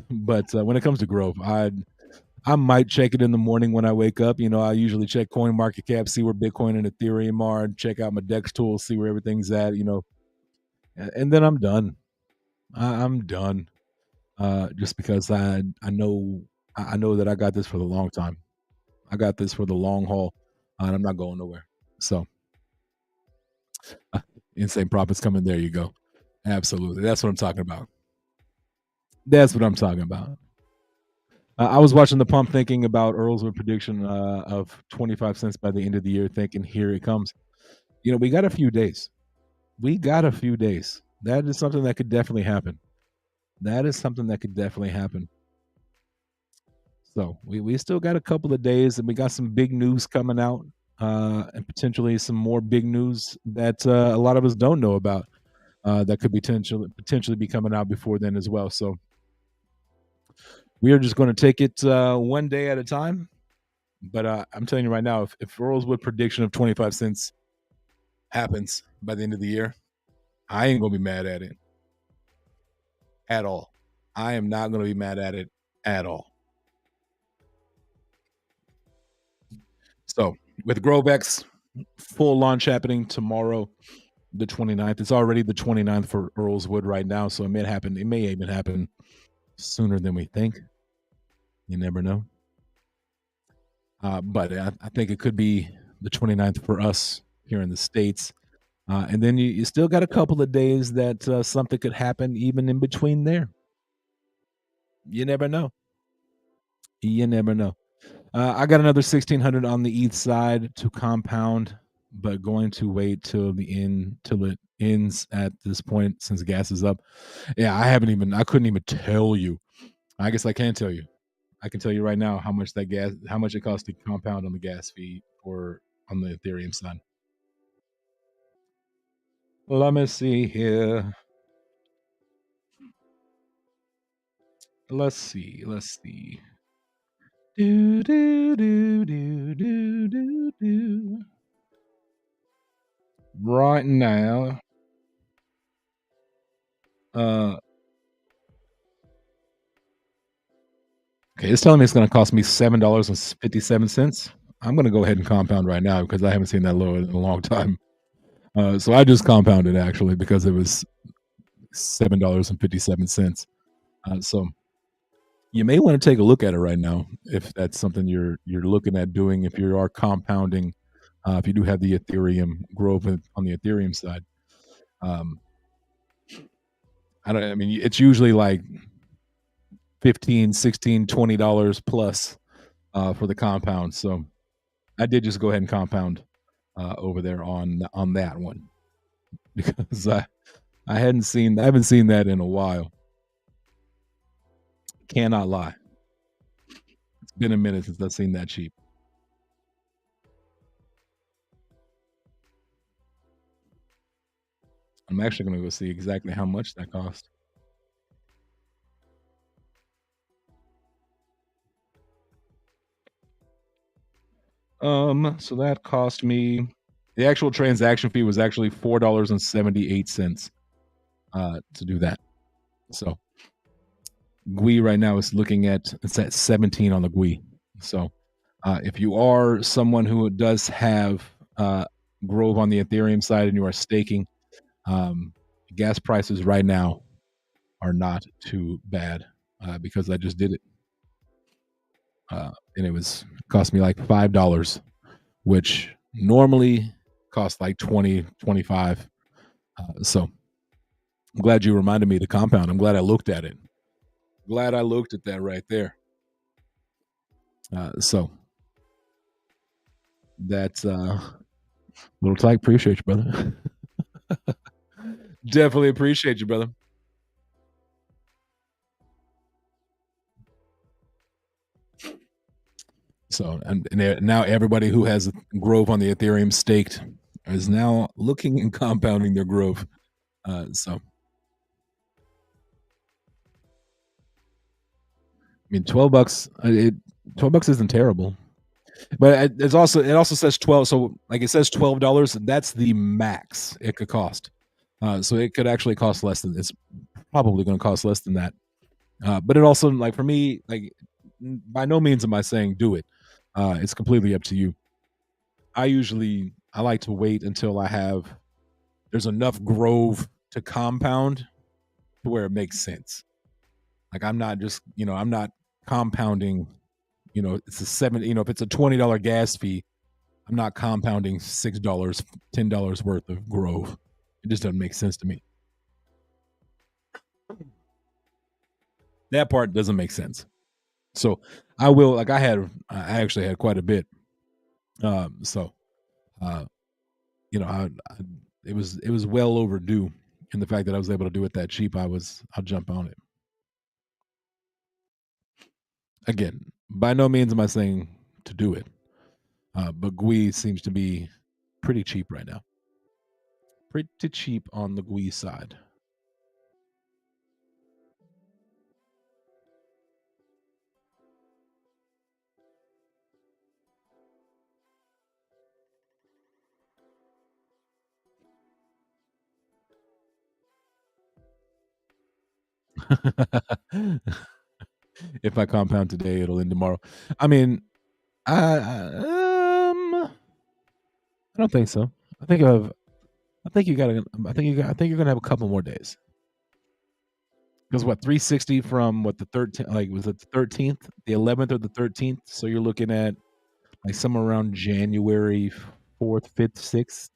But when it comes to Grove, I might check it in the morning when I wake up. I usually check CoinMarketCap, see where Bitcoin and Ethereum are, and check out my DEX tools, see where everything's at. And then I'm done. I'm done. Just because I know that I got this for the long time. I got this for the long haul, and I'm not going nowhere. So Insane profits coming. There you go. Absolutely. That's what I'm talking about. That's what I'm talking about. I was watching the pump thinking about Earlswood prediction of 25 cents by the end of the year, thinking, here it comes. We got a few days. We got a few days. That is something that could definitely happen. That is something that could definitely happen. So we still got a couple of days, and we got some big news coming out, and potentially some more big news that a lot of us don't know about, that could potentially be coming out before then as well. So we are just going to take it one day at a time. But I'm telling you right now, if Earlswood prediction of 25 cents happens by the end of the year, I ain't gonna be mad at it at all. I am not gonna be mad at it at all. So with GroveX full launch happening tomorrow, the 29th. It's already the 29th for Earlswood right now, so it may happen. It may even happen sooner than we think. You never know. But I think it could be the 29th for us here in the States. And then you still got a couple of days that something could happen even in between there. You never know. You never know. I got another 1,600 on the ETH side to compound, but going to wait till it ends at this point since gas is up. Yeah, I couldn't even tell you. I guess I can tell you. I can tell you right now how much it costs to compound on the gas fee or on the Ethereum side. Let me see here. Let's see. Do do do do do do do. Right now, uh, okay, it's telling me it's going to cost me $7.57. I'm going to go ahead and compound right now because I haven't seen that low in a long time. So I just compounded actually because it was $7.57. So you may want to take a look at it right now if that's something you're looking at doing. If you are compounding, if you do have the Ethereum growth on the Ethereum side, um, I mean, it's usually like 15, 16, $20 plus for the compound. So I did just go ahead and compound over there on that one because I haven't seen that in a while. Cannot lie. It's been a minute since I've seen that cheap. I'm actually going to go see exactly how much that cost. So that cost me, the actual transaction fee was actually $4.78 to do that. So GUI right now is it's at 17 on the GUI. So if you are someone who does have Grove on the Ethereum side and you are staking, gas prices right now are not too bad because I just did it. And it cost me like $5, which normally costs like 20, 25. So I'm glad you reminded me to compound. I'm glad I looked at it. Glad I looked at that right there. So that's little Tyke. Appreciate you, brother. Definitely appreciate you, brother. So and now everybody who has Grove on the Ethereum staked is now looking and compounding their Grove. So I mean, $12. $12 isn't terrible, but it also says 12. So like it says $12. That's the max it could cost. So it could actually cost less than it's probably going to cost less than that. But it also, like, for me, like, by no means am I saying do it. It's completely up to you. I like to wait until there's enough Grove to compound to where it makes sense. Like I'm not compounding. It's a if it's a $20 gas fee, I'm not compounding $6, $10 worth of growth. It just doesn't make sense to me. That part doesn't make sense. So I will like I actually had quite a bit. So uh you know, it was well overdue, and the fact that I was able to do it that cheap, I'll jump on it. Again, by no means am I saying to do it, but GUI seems to be pretty cheap right now. Pretty cheap on the GUI side. If I compound today, it'll end tomorrow. I mean, I don't think so. I think I've I think you gotta I think you're gonna have a couple more days. Because what 360 from what the 13th, like was it the 13th, the 11th or the 13th? So you're looking at like somewhere around January 4th, 5th, 6th,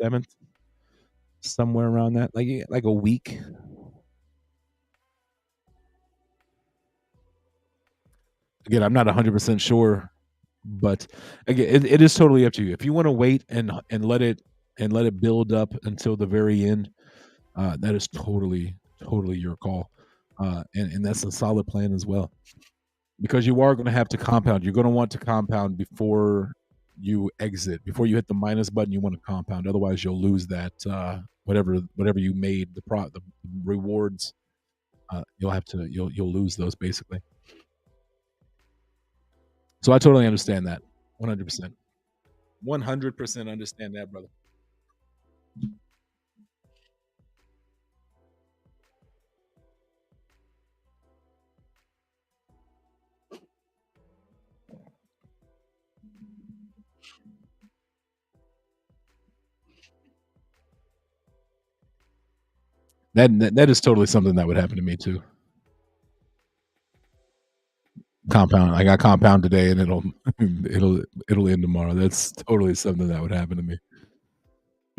7th, somewhere around that, like a week. Again, I'm not 100% sure, but again, it is totally up to you. If you want to wait and let it build up until the very end, that is totally your call, and that's a solid plan as well. Because you are going to have to compound. You're going to want to compound before you exit. Before you hit the minus button, you want to compound. Otherwise, you'll lose that whatever you made the rewards. You'll lose those basically. So I totally understand that. 100%. 100% understand that, brother. That is totally something that would happen to me too. Compound. I got compound today, and it'll end tomorrow. That's totally something that would happen to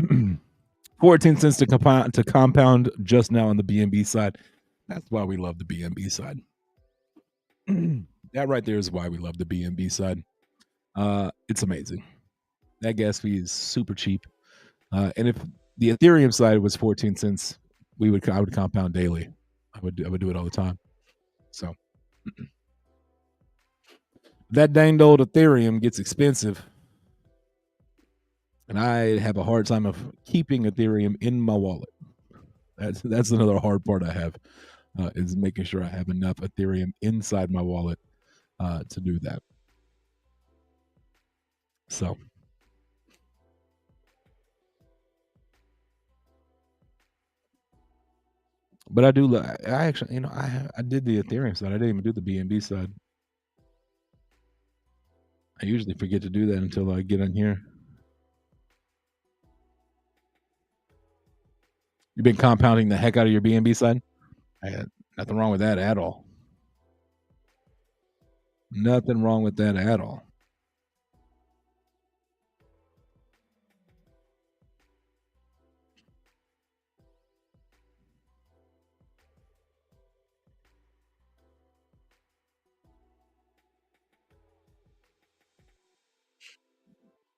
me. 14 cents to compound just now on the BNB side. That's why we love the BNB side. That right there is why we love the BNB side. It's amazing. That gas fee is super cheap. And if the Ethereum side was 14 cents, I would compound daily. I would do it all the time. So that danged old Ethereum gets expensive, and I have a hard time of keeping Ethereum in my wallet. That's another hard part I have, is making sure I have enough Ethereum inside my wallet to do that. So, but I do. I actually, I did the Ethereum side. I didn't even do the BNB side. I usually forget to do that until I get on here. You've been compounding the heck out of your BNB side. I had nothing wrong with that at all. Nothing wrong with that at all.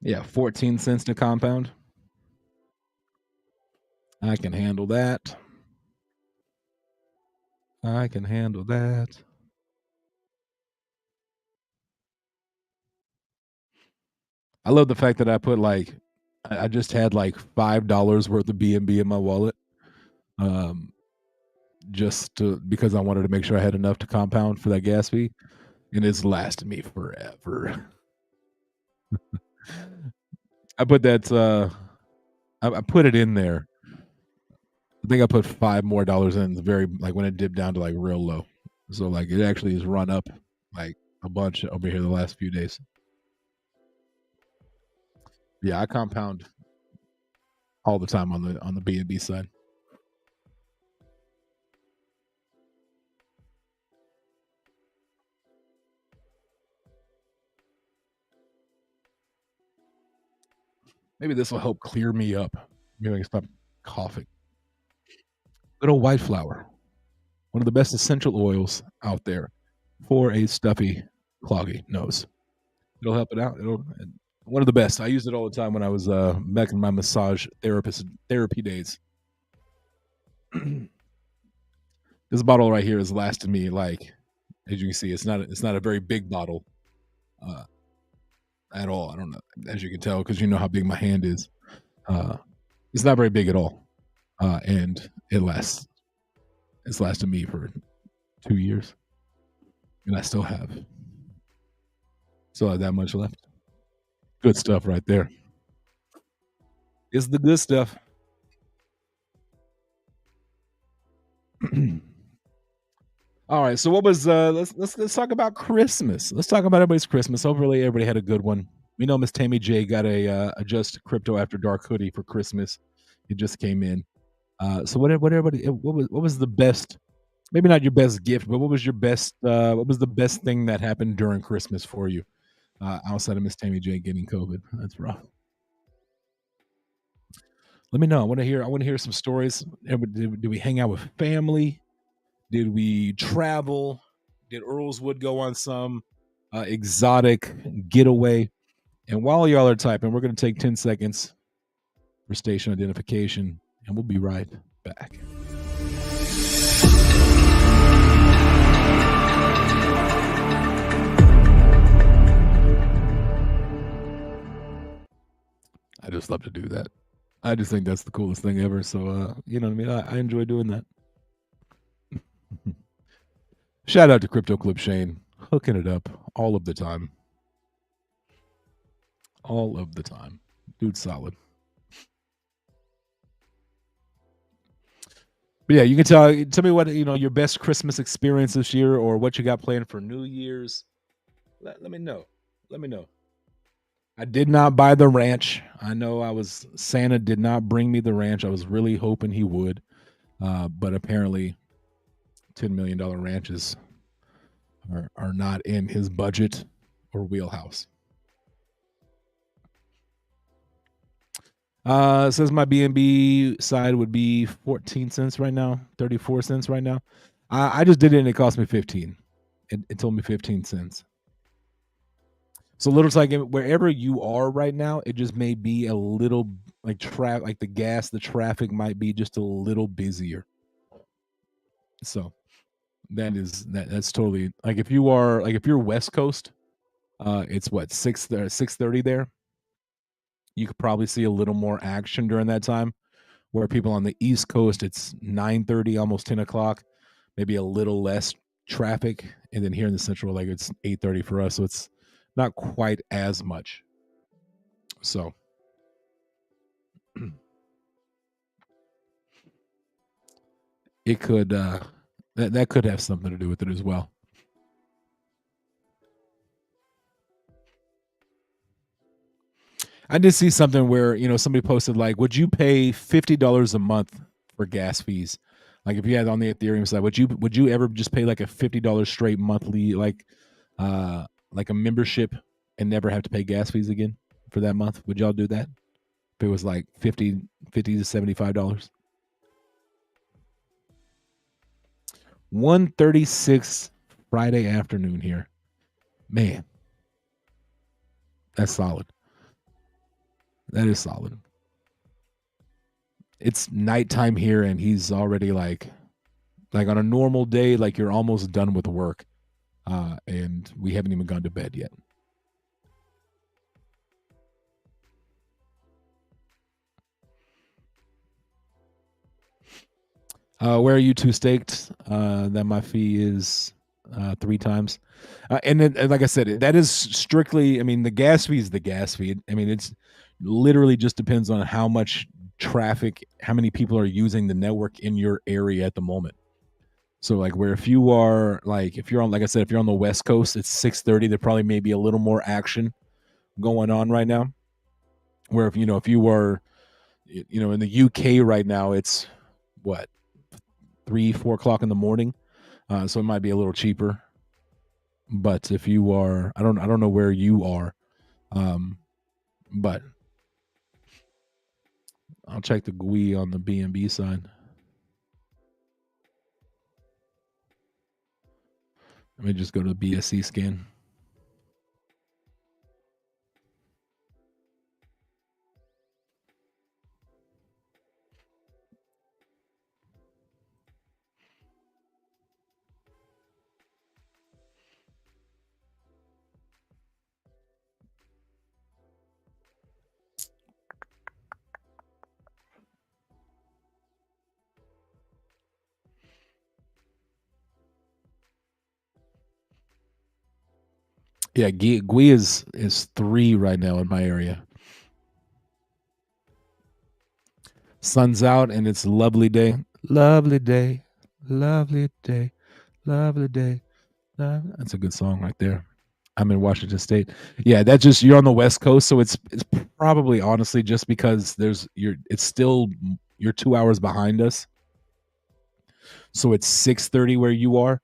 Yeah, 14 cents to compound. I can handle that. I can handle that. I love the fact that I put I just had like $5 worth of BNB in my wallet, um, because I wanted to make sure I had enough to compound for that gas fee, and it's lasted me forever. I put that. I put it in there. I think I put $5 more in the very like when it dipped down to like real low. So like it actually has run up like a bunch over here the last few days. Yeah, I compound all the time on the BNB side. Maybe this will help clear me up. Maybe I can stop coughing. Good old white flour, one of the best essential oils out there for a stuffy, cloggy nose. It'll help it out. It'll one of the best. I used it all the time when I was back in my massage therapy days. This bottle right here has lasted me like, as you can see, it's not a very big bottle uh, at all. I don't know, as you can tell, because you know how big my hand is. Uh, it's not very big at all, and it lasts. It's lasted me for 2 years, and I still have that much left. Good stuff right there. It's the good stuff. All right. So what was let's talk about Christmas. Let's talk about everybody's Christmas. Hopefully everybody had a good one. We know Miss Tammy J got a Just Crypto After Dark hoodie for Christmas. It just came in. So what everybody what was the best, maybe not your best gift, but what was your best what was the best thing that happened during Christmas for you? Outside of Miss Tammy J getting COVID. That's rough. Let me know. I want to hear some stories. Did we hang out with family? Did we travel? Did Earlswood go on some exotic getaway? And while y'all are typing, we're going to take 10 seconds for station identification, and we'll be right back. I just love to do that. I just think that's the coolest thing ever. So, you know what I mean? I enjoy doing that. Shout out to Crypto Clip Shane, hooking it up all of the time. All of the time. Dude's solid. But yeah, you can tell me what, your best Christmas experience this year, or what you got planned for New Year's. Let me know. Let me know. I did not buy the ranch. I know Santa did not bring me the ranch. I was really hoping he would. But apparently $10 million ranches are not in his budget or wheelhouse. It says my BNB side would be 14 cents right now, 34 cents right now. I just did it and it cost me 15. It told me 15 cents. So little like wherever you are right now, it just may be a little like the traffic might be just a little busier. So that's totally like if you're West Coast, it's what 6:30 there. You could probably see a little more action during that time. Where people on the East Coast, it's 9:30, almost 10 o'clock, maybe a little less traffic, and then here in the Central, like it's 8:30 for us, so it's not quite as much. So it could that could have something to do with it as well. I did see something where somebody posted like, would you pay $50 a month for gas fees? Like if you had on the Ethereum side, would you ever just pay like a $50 straight monthly like a membership and never have to pay gas fees again for that month? Would y'all do that? If it was like $50 to $75? 1:36 Friday afternoon here. Man, that's solid. That is solid. It's nighttime here and he's already like on a normal day, like you're almost done with work. And we haven't even gone to bed yet. Where are you two staked? That my fee is 3 times. And then, like I said, that is strictly, I mean, the gas fee is the gas fee. I mean, it's literally just depends on how much traffic, how many people are using the network in your area at the moment. So like where if you are like if you're on like I said if you're on the West Coast, it's 6:30. There probably may be a little more action going on right now. Where if you are in the UK right now, it's what 3-4 o'clock in the morning, so it might be a little cheaper. But if you are, I don't know where you are, but I'll check the GUI on the BNB side. Let me just go to BSC scan. Yeah, GUI is 3 right now in my area. Sun's out and it's a lovely day. Lovely day. Lovely day. Lovely day. That's a good song right there. I'm in Washington State. Yeah, that just you're on the West Coast, so it's probably honestly just because you're 2 hours behind us. So it's 6:30 where you are.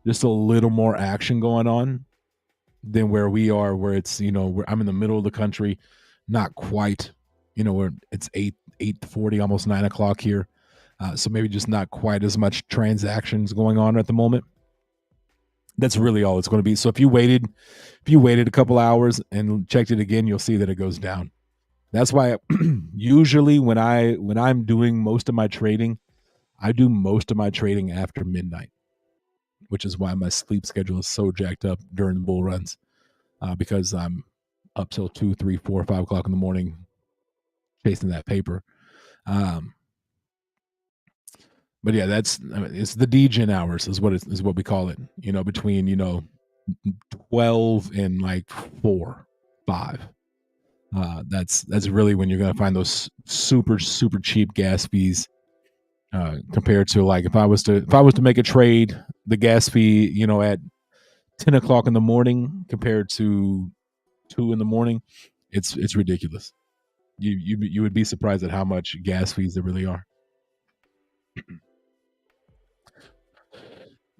Just a little more action going on than where we are, where it's where I'm in the middle of the country, not quite, where it's 8:40, almost 9 o'clock here. So maybe just not quite as much transactions going on at the moment. That's really all it's going to be. So if you waited a couple hours and checked it again, you'll see that it goes down. That's why usually when I'm doing most of my trading, I do most of my trading after midnight, which is why my sleep schedule is so jacked up during the bull runs, because I'm up till 2, 3, 4, 5 o'clock in the morning chasing that paper. But yeah, it's the DGen hours is what we call it. Between 12 and like 4, 5. That's really when you're gonna find those super super cheap gas fees, compared to like if I was to make a trade, the gas fee at 10 o'clock in the morning compared to 2 in the morning, it's ridiculous. You would be surprised at how much gas fees there really are.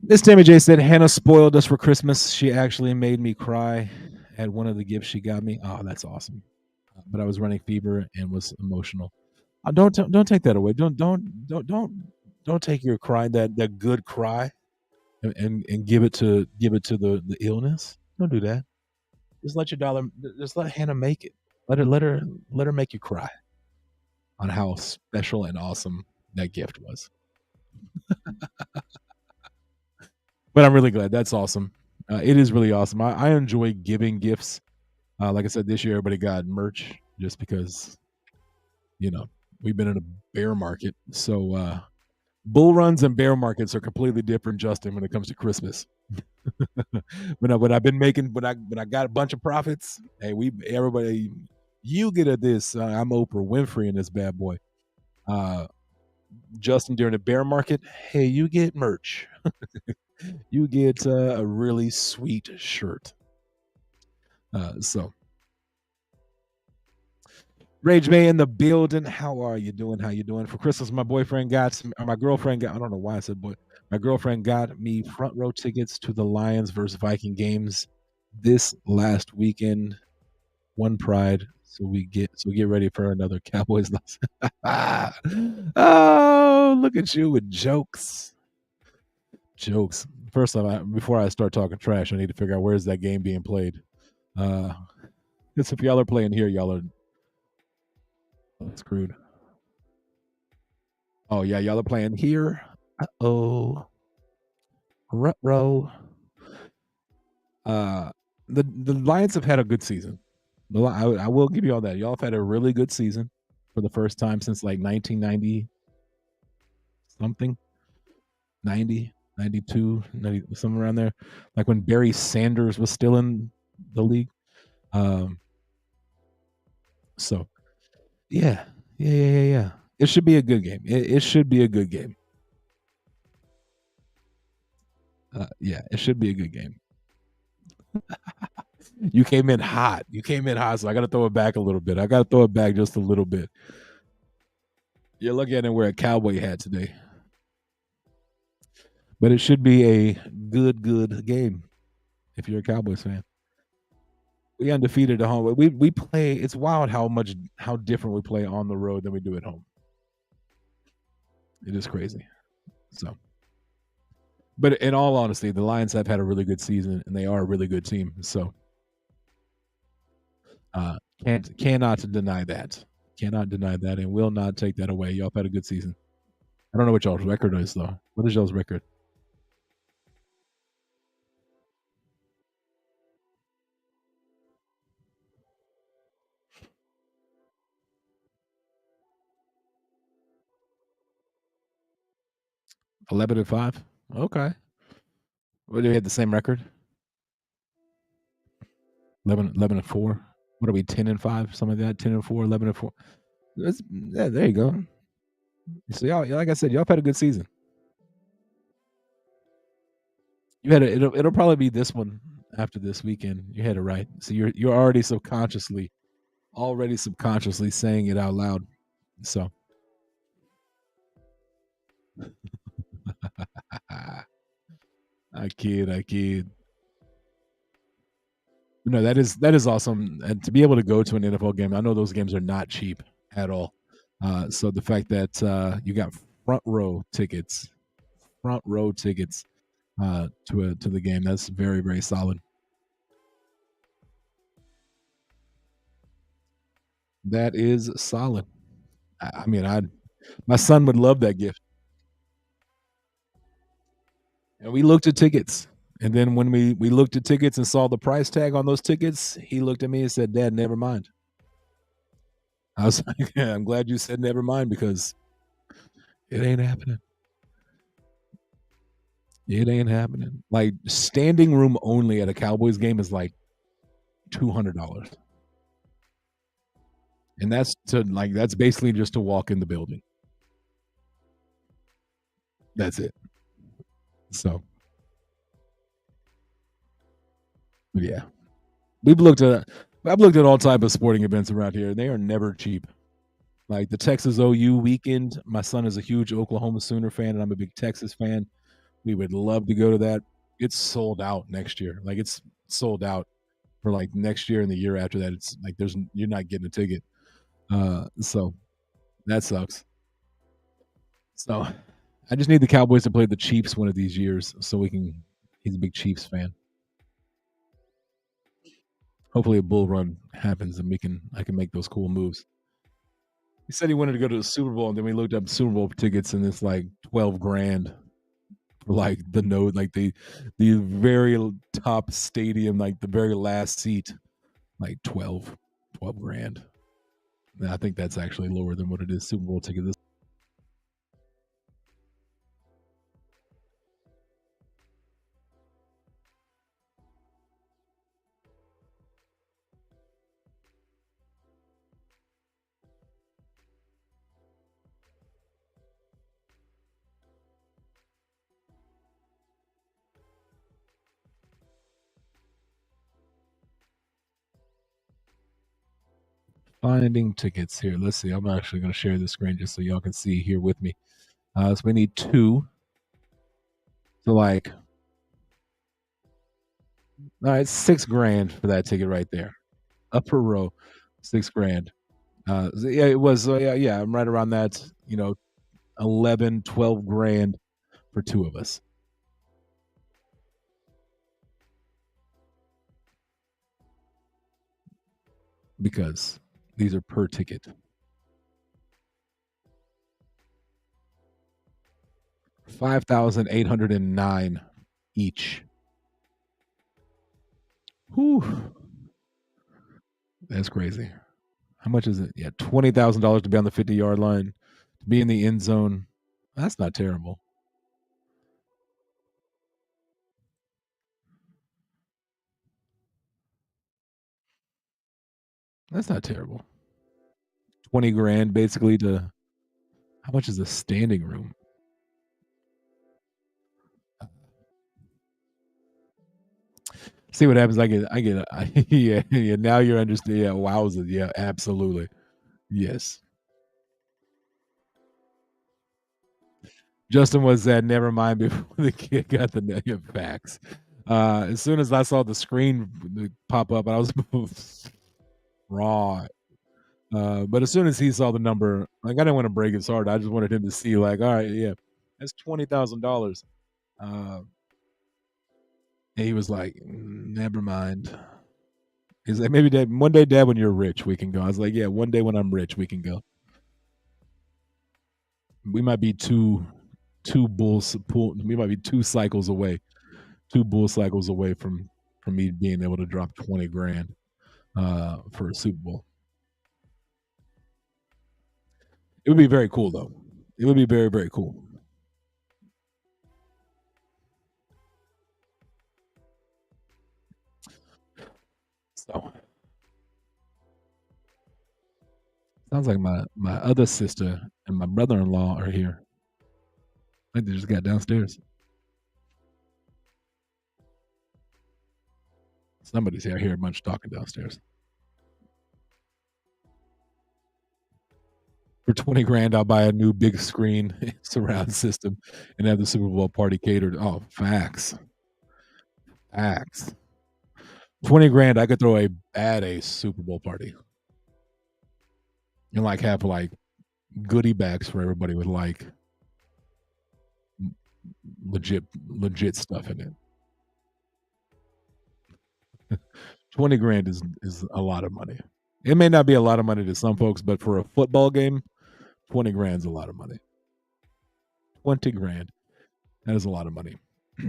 Miss Tammy J said Hannah spoiled us for Christmas. She actually made me cry at one of the gifts she got me. Oh, that's awesome. But I was running fever and was emotional. Don't take that away. Don't take your cry, that good cry, and give it to the illness. Don't do that. Just let your dollar. Just let Hannah make it. Let her make you cry on how special and awesome that gift was. But I'm really glad. That's awesome. It is really awesome. I enjoy giving gifts. Like I said, this year everybody got merch just because we've been in a bear market. So bull runs and bear markets are completely different, Justin, when it comes to Christmas. when I got a bunch of profits, hey, everybody, you get at this. I'm Oprah Winfrey in this bad boy. Justin, during the bear market, hey, you get merch. You get a really sweet shirt. So Rage May in the building. How are you doing? How you doing? For Christmas, my girlfriend got. I don't know why I said boy. My girlfriend got me front row tickets to the Lions versus Viking games this last weekend. One pride. So we get ready for another Cowboys loss. Oh, look at you with jokes. Jokes. First off, before I start talking trash, I need to figure out where's that game being played. Because if y'all are playing here, y'all are screwed. Oh yeah, y'all are playing here. Oh, ruh-roh. The Lions have had a good season. I will give you all that. Y'all have had a really good season for the first time since like 1990 something, 90, 92, 90, somewhere around there. Like when Barry Sanders was still in the league. So yeah. It should be a good game. It should be a good game. Yeah, it should be a good game. You came in hot. So I got to throw it back a little bit. I got to throw it back just a little bit. You're looking at him wear a cowboy hat today. But it should be a good game if you're a Cowboys fan. We undefeated at home. We play. It's wild how different we play on the road than we do at home. It is crazy. So, but in all honesty, the Lions have had a really good season, and they are a really good team. So, uh, cannot deny that. Cannot deny that, and will not take that away. Y'all have had a good season. I don't know what y'all's record is though. What is y'all's record? 11-5. Okay. Well, do we have the same record? 11-4. What are we? 10-5, something like that. 10-4, 11-4. Yeah, there you go. So y'all, like I said, y'all have had a good season. You had it'll probably be this one after this weekend. You had it right. So you're already subconsciously saying it out loud. So I kid. No, that is awesome, and to be able to go to an NFL game, I know those games are not cheap at all. So the fact that you got front row tickets to the game, that's very very solid. That is solid. I mean, my son would love that gift. And we looked at tickets, and then when we looked at tickets and saw the price tag on those tickets, he looked at me and said, "Dad, never mind." I was like, "Yeah, I'm glad you said never mind because it ain't happening. It ain't happening." Like standing room only at a Cowboys game is like $200, and that's basically just to walk in the building. That's it. So, but yeah, we've looked at I've looked at all type of sporting events around here. They are never cheap. Like the Texas OU weekend, my son is a huge Oklahoma Sooner fan, and I'm a big Texas fan. We would love to go to that. It's sold out next year. Like it's sold out for like next year and the year after that. It's like you're not getting a ticket. So that sucks. So I just need the Cowboys to play the Chiefs one of these years so we can. He's a big Chiefs fan. Hopefully a bull run happens and I can make those cool moves. He said he wanted to go to the Super Bowl, and then we looked up Super Bowl tickets, and it's like 12 grand for like the very top stadium, like the very last seat, like 12 grand. And I think that's actually lower than what it is Super Bowl ticket. This finding tickets here. Let's see. I'm actually going to share the screen just so y'all can see here with me. So we need two. So like, all right, 6 grand for that ticket right there. Upper row, 6 grand. Yeah, it was. Yeah. I'm right around that. 11, 12 grand for two of us because these are per ticket. 5,809 each. Whew, that's crazy. How much is it? Yeah, $20,000 to be on the 50-yard line, to be in the end zone. That's not terrible. That's not terrible. 20 grand basically to how much is a standing room? See what happens. Yeah, yeah. Now you're understanding. Yeah, wowza. Yeah, absolutely. Yes. Justin was that never mind before the kid got the negative facts. As soon as I saw the screen pop up, I was raw. But as soon as he saw the number, like I didn't want to break his heart. I just wanted him to see, like, all right, yeah, that's $20,000. Uh, and he was like, never mind. He's like, maybe dad, one day, dad, when you're rich, we can go. I was like, yeah, one day when I'm rich, we can go. We might be we might be 2 cycles away, 2 bull cycles away from me being able to drop 20 grand for a Super Bowl. It would be very cool though. It would be very, very cool. So sounds like my other sister and my brother-in-law are here. I think they just got downstairs. Somebody's here. I hear a bunch talking downstairs. For 20 grand, I'll buy a new big screen surround system and have the Super Bowl party catered. Oh, facts. Facts. 20 grand, I could throw at a Super Bowl party. And like have like goodie bags for everybody with like legit stuff in it. 20 grand is a lot of money. It may not be a lot of money to some folks, but for a football game, 20 grand's a lot of money. 20 grand. That is a lot of money. I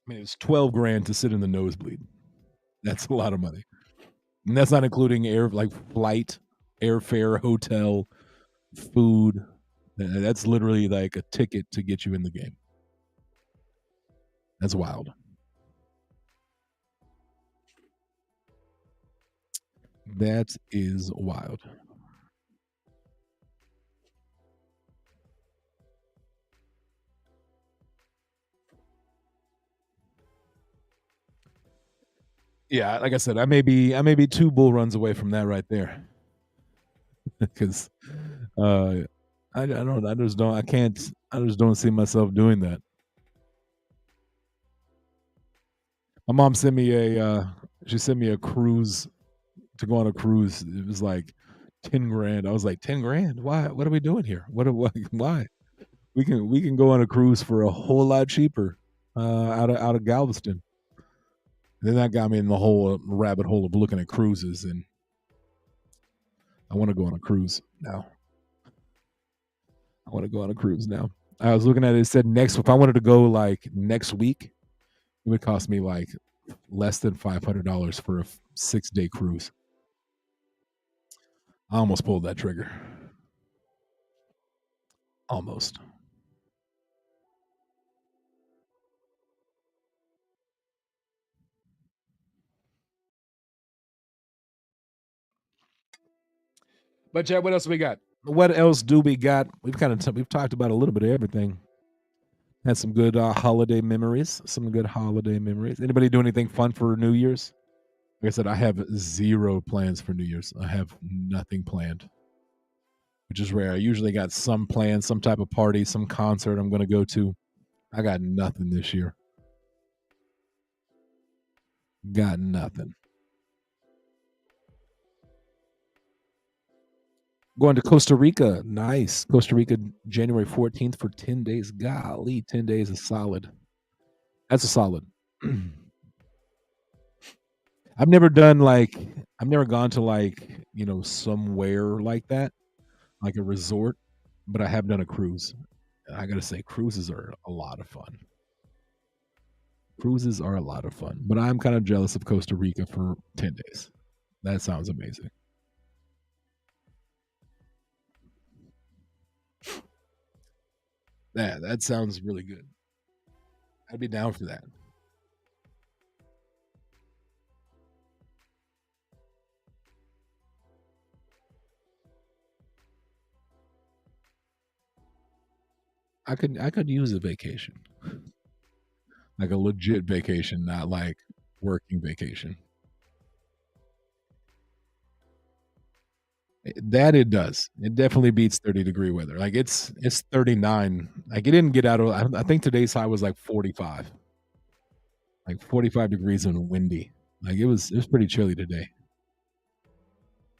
mean, it's 12 grand to sit in the nosebleed. That's a lot of money. And that's not including flight, airfare, hotel, food. That's literally like a ticket to get you in the game. That's wild. That is wild. Yeah, like I said, I may be 2 bull runs away from that right there. Because I just don't see myself doing that. My mom sent me a cruise to go on a cruise. It was like 10 grand. I was like, 10 grand? Why? What are we doing here? Why? We can go on a cruise for a whole lot cheaper out of Galveston. And then that got me in the whole rabbit hole of looking at cruises, and I want to go on a cruise now. I want to go on a cruise now. I was looking at it. It said if I wanted to go like next week, it would cost me like less than $500 for a 6-day cruise. I almost pulled that trigger. Almost. But Chad, what else we got? What else do we got? We've talked about a little bit of everything. Had some good holiday memories. Some good holiday memories. Anybody do anything fun for New Year's? Like I said, I have zero plans for New Year's. I have nothing planned, which is rare. I usually got some plans, some type of party, some concert I'm going to go to. I got nothing this year. Got nothing. Going to Costa Rica. Nice. Costa Rica, January 14th for 10 days. Golly, 10 days is solid. That's a solid. I've never gone to somewhere like that, like a resort, but I have done a cruise. I gotta say, cruises are a lot of fun. Cruises are a lot of fun, but I'm kind of jealous of Costa Rica for 10 days. That sounds amazing. Yeah, that sounds really good. I'd be down for that. I could use a vacation, like a legit vacation, not like working vacation. That it does. It definitely beats 30-degree weather. Like it's 39. Like it didn't get out of. I think today's high was like 45, like 45 degrees and windy. Like it was pretty chilly today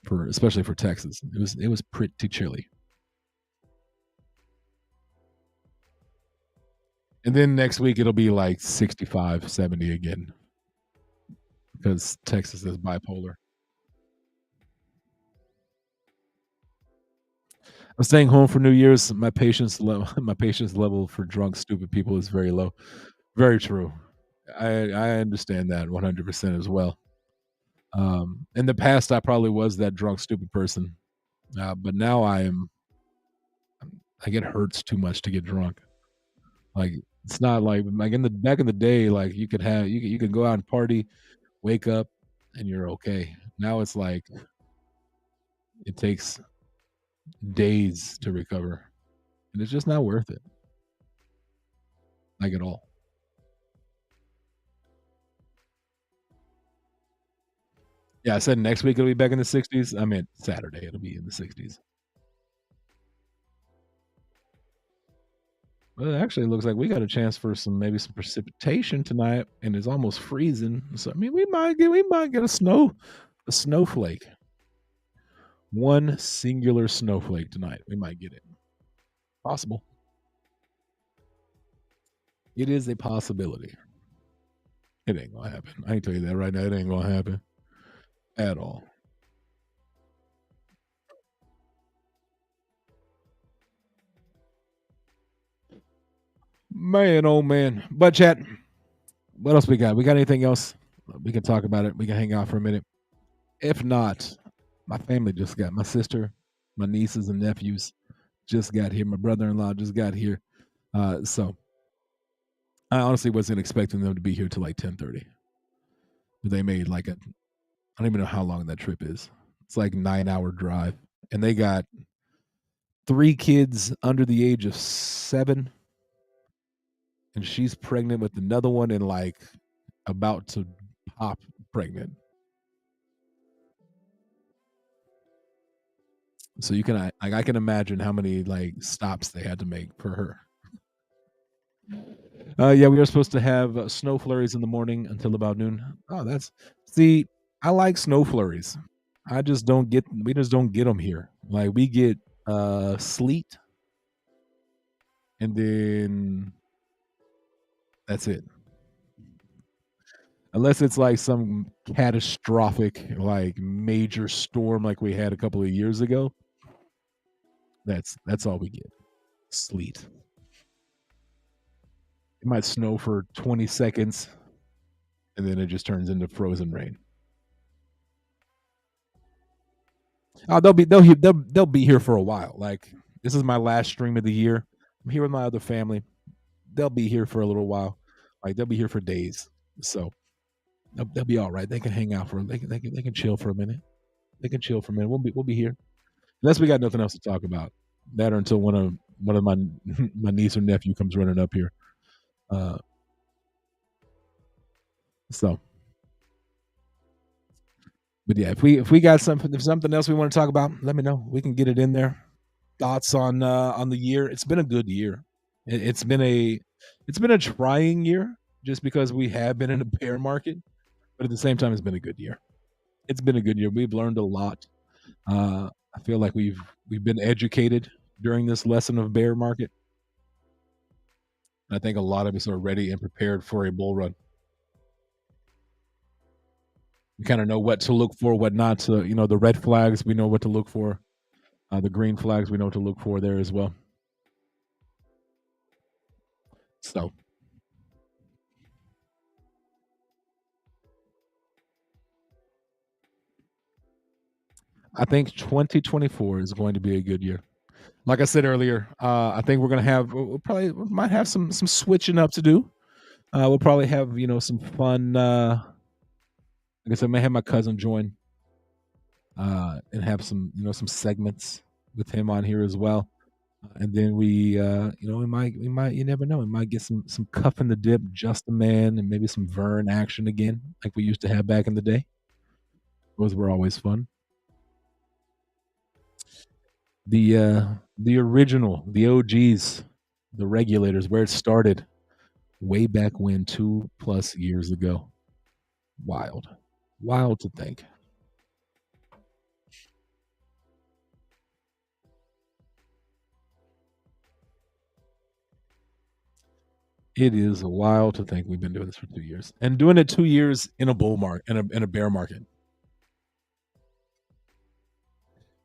for especially for Texas. It was pretty chilly. And then next week it'll be like 65, 70 again because Texas is bipolar. I'm staying home for New Year's. My patience level for drunk, stupid people is very low. Very true. I understand that 100% as well. In the past, I probably was that drunk, stupid person, but now I get hurts too much to get drunk. Like it's not like in the back in the day, like you could go out and party, wake up, and you're okay. Now it's like it takes days to recover, and it's just not worth it, like at all. Yeah, I said next week it'll be back in the 60s. I meant Saturday it'll be in the 60s. Well, it actually looks like we got a chance for some precipitation tonight, and it's almost freezing. So I mean, we might get a snowflake, one singular snowflake tonight. We might get it. Possible. It is a possibility. It ain't gonna happen. I can tell you that right now. It ain't gonna happen at all. Man, oh man. But chat, what else we got? We got anything else? We can talk about it. We can hang out for a minute. If not, my family just got my sister, my nieces and nephews just got here. My brother-in-law just got here. So I honestly wasn't expecting them to be here till like 10:30. But they made like I don't even know how long that trip is. It's like 9-hour drive, and they got three kids under the age of 7, and she's pregnant with another one and like about to pop pregnant. So you can I can imagine how many like stops they had to make for her. Yeah, we were supposed to have snow flurries in the morning until about noon. Oh, that's see, I like snow flurries. I just don't get we just don't get them here. Like we get sleet and then that's it. Unless it's like some catastrophic like major storm like we had a couple of years ago. That's all we get. Sleet. It might snow for 20 seconds and then it just turns into frozen rain. Oh, they'll be here for a while. Like this is my last stream of the year. I'm here with my other family. They'll be here for a little while. Like they'll be here for days. So they'll be all right. They can hang out for they can chill for a minute. They can chill for a minute. We'll be here unless we got nothing else to talk about. That or until one of my my niece or nephew comes running up here. Uh, so, but yeah, if we got something else we want to talk about, let me know. We can get it in there. Thoughts on the year? It's been a good year. It's been a trying year just because we have been in a bear market, but at the same time, it's been a good year. It's been a good year. We've learned a lot. I feel like we've been educated during this lesson of bear market. I think a lot of us are ready and prepared for a bull run. We kind of know what to look for, what not to. The red flags we know what to look for. The green flags we know what to look for there as well. So I think 2024 is going to be a good year. Like I said earlier, I think we're gonna have we'll probably we might have some switching up to do. We'll probably have some fun. Like I said, I may have my cousin join and have some segments with him on here as well. And then we might you never know, we might get some cuff in the dip, just a man, and maybe some Vern action again, like we used to have back in the day. Those were always fun. The original, the OGs, the regulators, where it started way back when 2+ years ago. Wild. Wild to think. It is wild to think we've been doing this for 2 years and doing it 2 years in a bull market, in a bear market.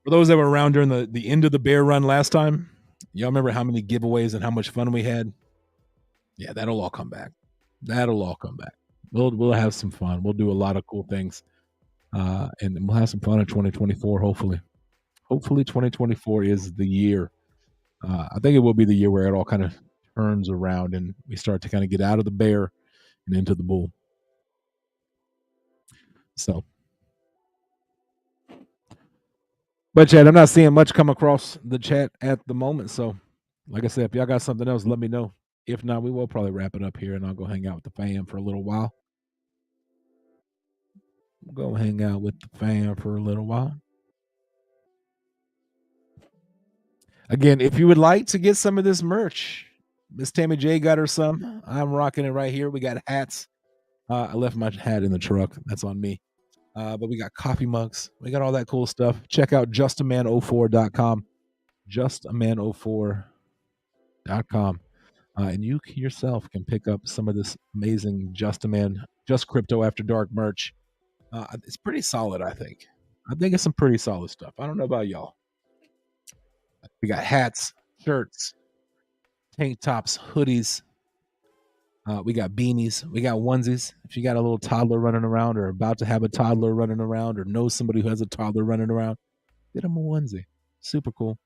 For those that were around during the end of the bear run last time, y'all remember how many giveaways and how much fun we had? Yeah, that'll all come back. That'll all come back. We'll have some fun. We'll do a lot of cool things, and we'll have some fun in 2024. Hopefully 2024 is the year. I think it will be the year where it all kind of turns around and we start to kind of get out of the bear and into the bull. So, but Chad, I'm not seeing much come across the chat at the moment. So, like I said, if y'all got something else, let me know. If not, we will probably wrap it up here and I'll go hang out with the fam for a little while. Go hang out with the fam for a little while. Again, if you would like to get some of this merch, Miss Tammy J got her some. I'm rocking it right here. We got hats. I left my hat in the truck. That's on me. But we got coffee mugs. We got all that cool stuff. Check out JustAman04.com. JustAman04.com. And you yourself can pick up some of this amazing Just Crypto After Dark merch. It's pretty solid, I think. I think it's some pretty solid stuff. I don't know about y'all. We got hats, shirts, tank tops, hoodies. We got beanies. We got onesies. If you got a little toddler running around or about to have a toddler running around or know somebody who has a toddler running around, get them a onesie. Super cool.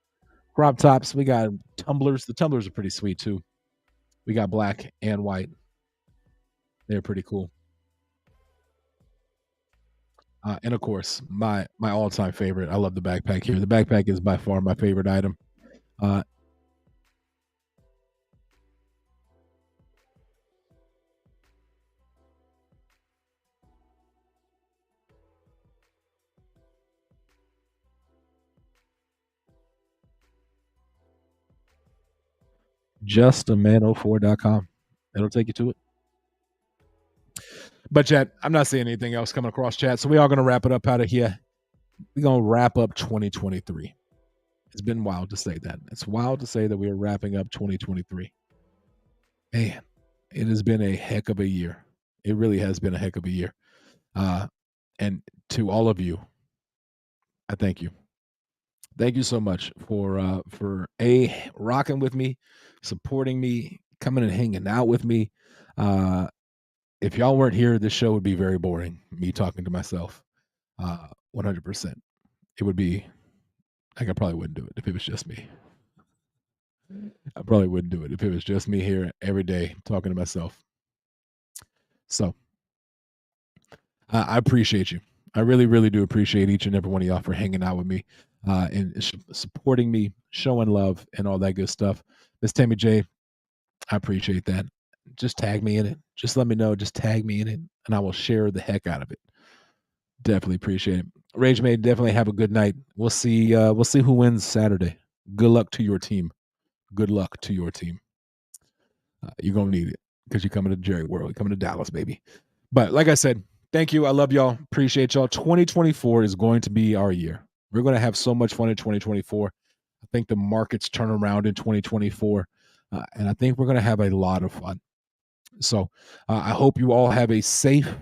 Crop tops. We got tumblers. The tumblers are pretty sweet too. We got black and white. They're pretty cool. And of course, my all-time favorite. I love the backpack here. The backpack is by far my favorite item. JustAman04.com. It'll take you to it. But chat, I'm not seeing anything else coming across chat, so we are going to wrap it up out of here. We're going to wrap up 2023. It's been wild to say that. It's wild to say that we are wrapping up 2023. Man, it has been a heck of a year. It really has been a heck of a year. And to all of you, I thank you. Thank you so much for rocking with me, supporting me, coming and hanging out with me. If y'all weren't here, this show would be very boring. Me talking to myself, 100%. It would be. Like I probably wouldn't do it if it was just me. I probably wouldn't do it if it was just me here every day talking to myself. So I appreciate you. I really, really do appreciate each and every one of y'all for hanging out with me and supporting me, showing love, and all that good stuff. Miss Tammy J, I appreciate that. Just tag me in it. Just let me know. Just tag me in it, and I will share the heck out of it. Definitely appreciate it. Rage Made, definitely have a good night. We'll see who wins Saturday. Good luck to your team. Good luck to your team. You're gonna need it because you're coming to Jerry World. You're coming to Dallas, baby. But like I said, thank you. I love y'all. Appreciate y'all. 2024 is going to be our year. We're going to have so much fun in 2024. I think the markets turn around in 2024, and I think we're going to have a lot of fun. So I hope you all have a safe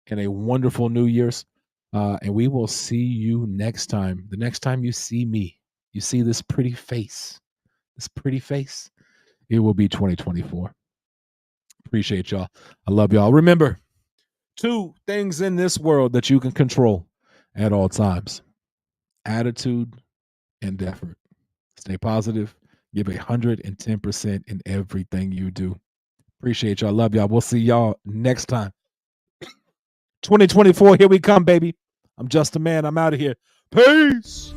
and a wonderful New Year's. And we will see you next time. The next time you see me, you see this pretty face. It will be 2024. Appreciate y'all. I love y'all. Remember, 2 things in this world that you can control at all times: attitude and effort. Stay positive. Give 110% in everything you do. Appreciate y'all. Love y'all. We'll see y'all next time. 2024, here we come, baby. I'm JustAman. I'm out of here. Peace.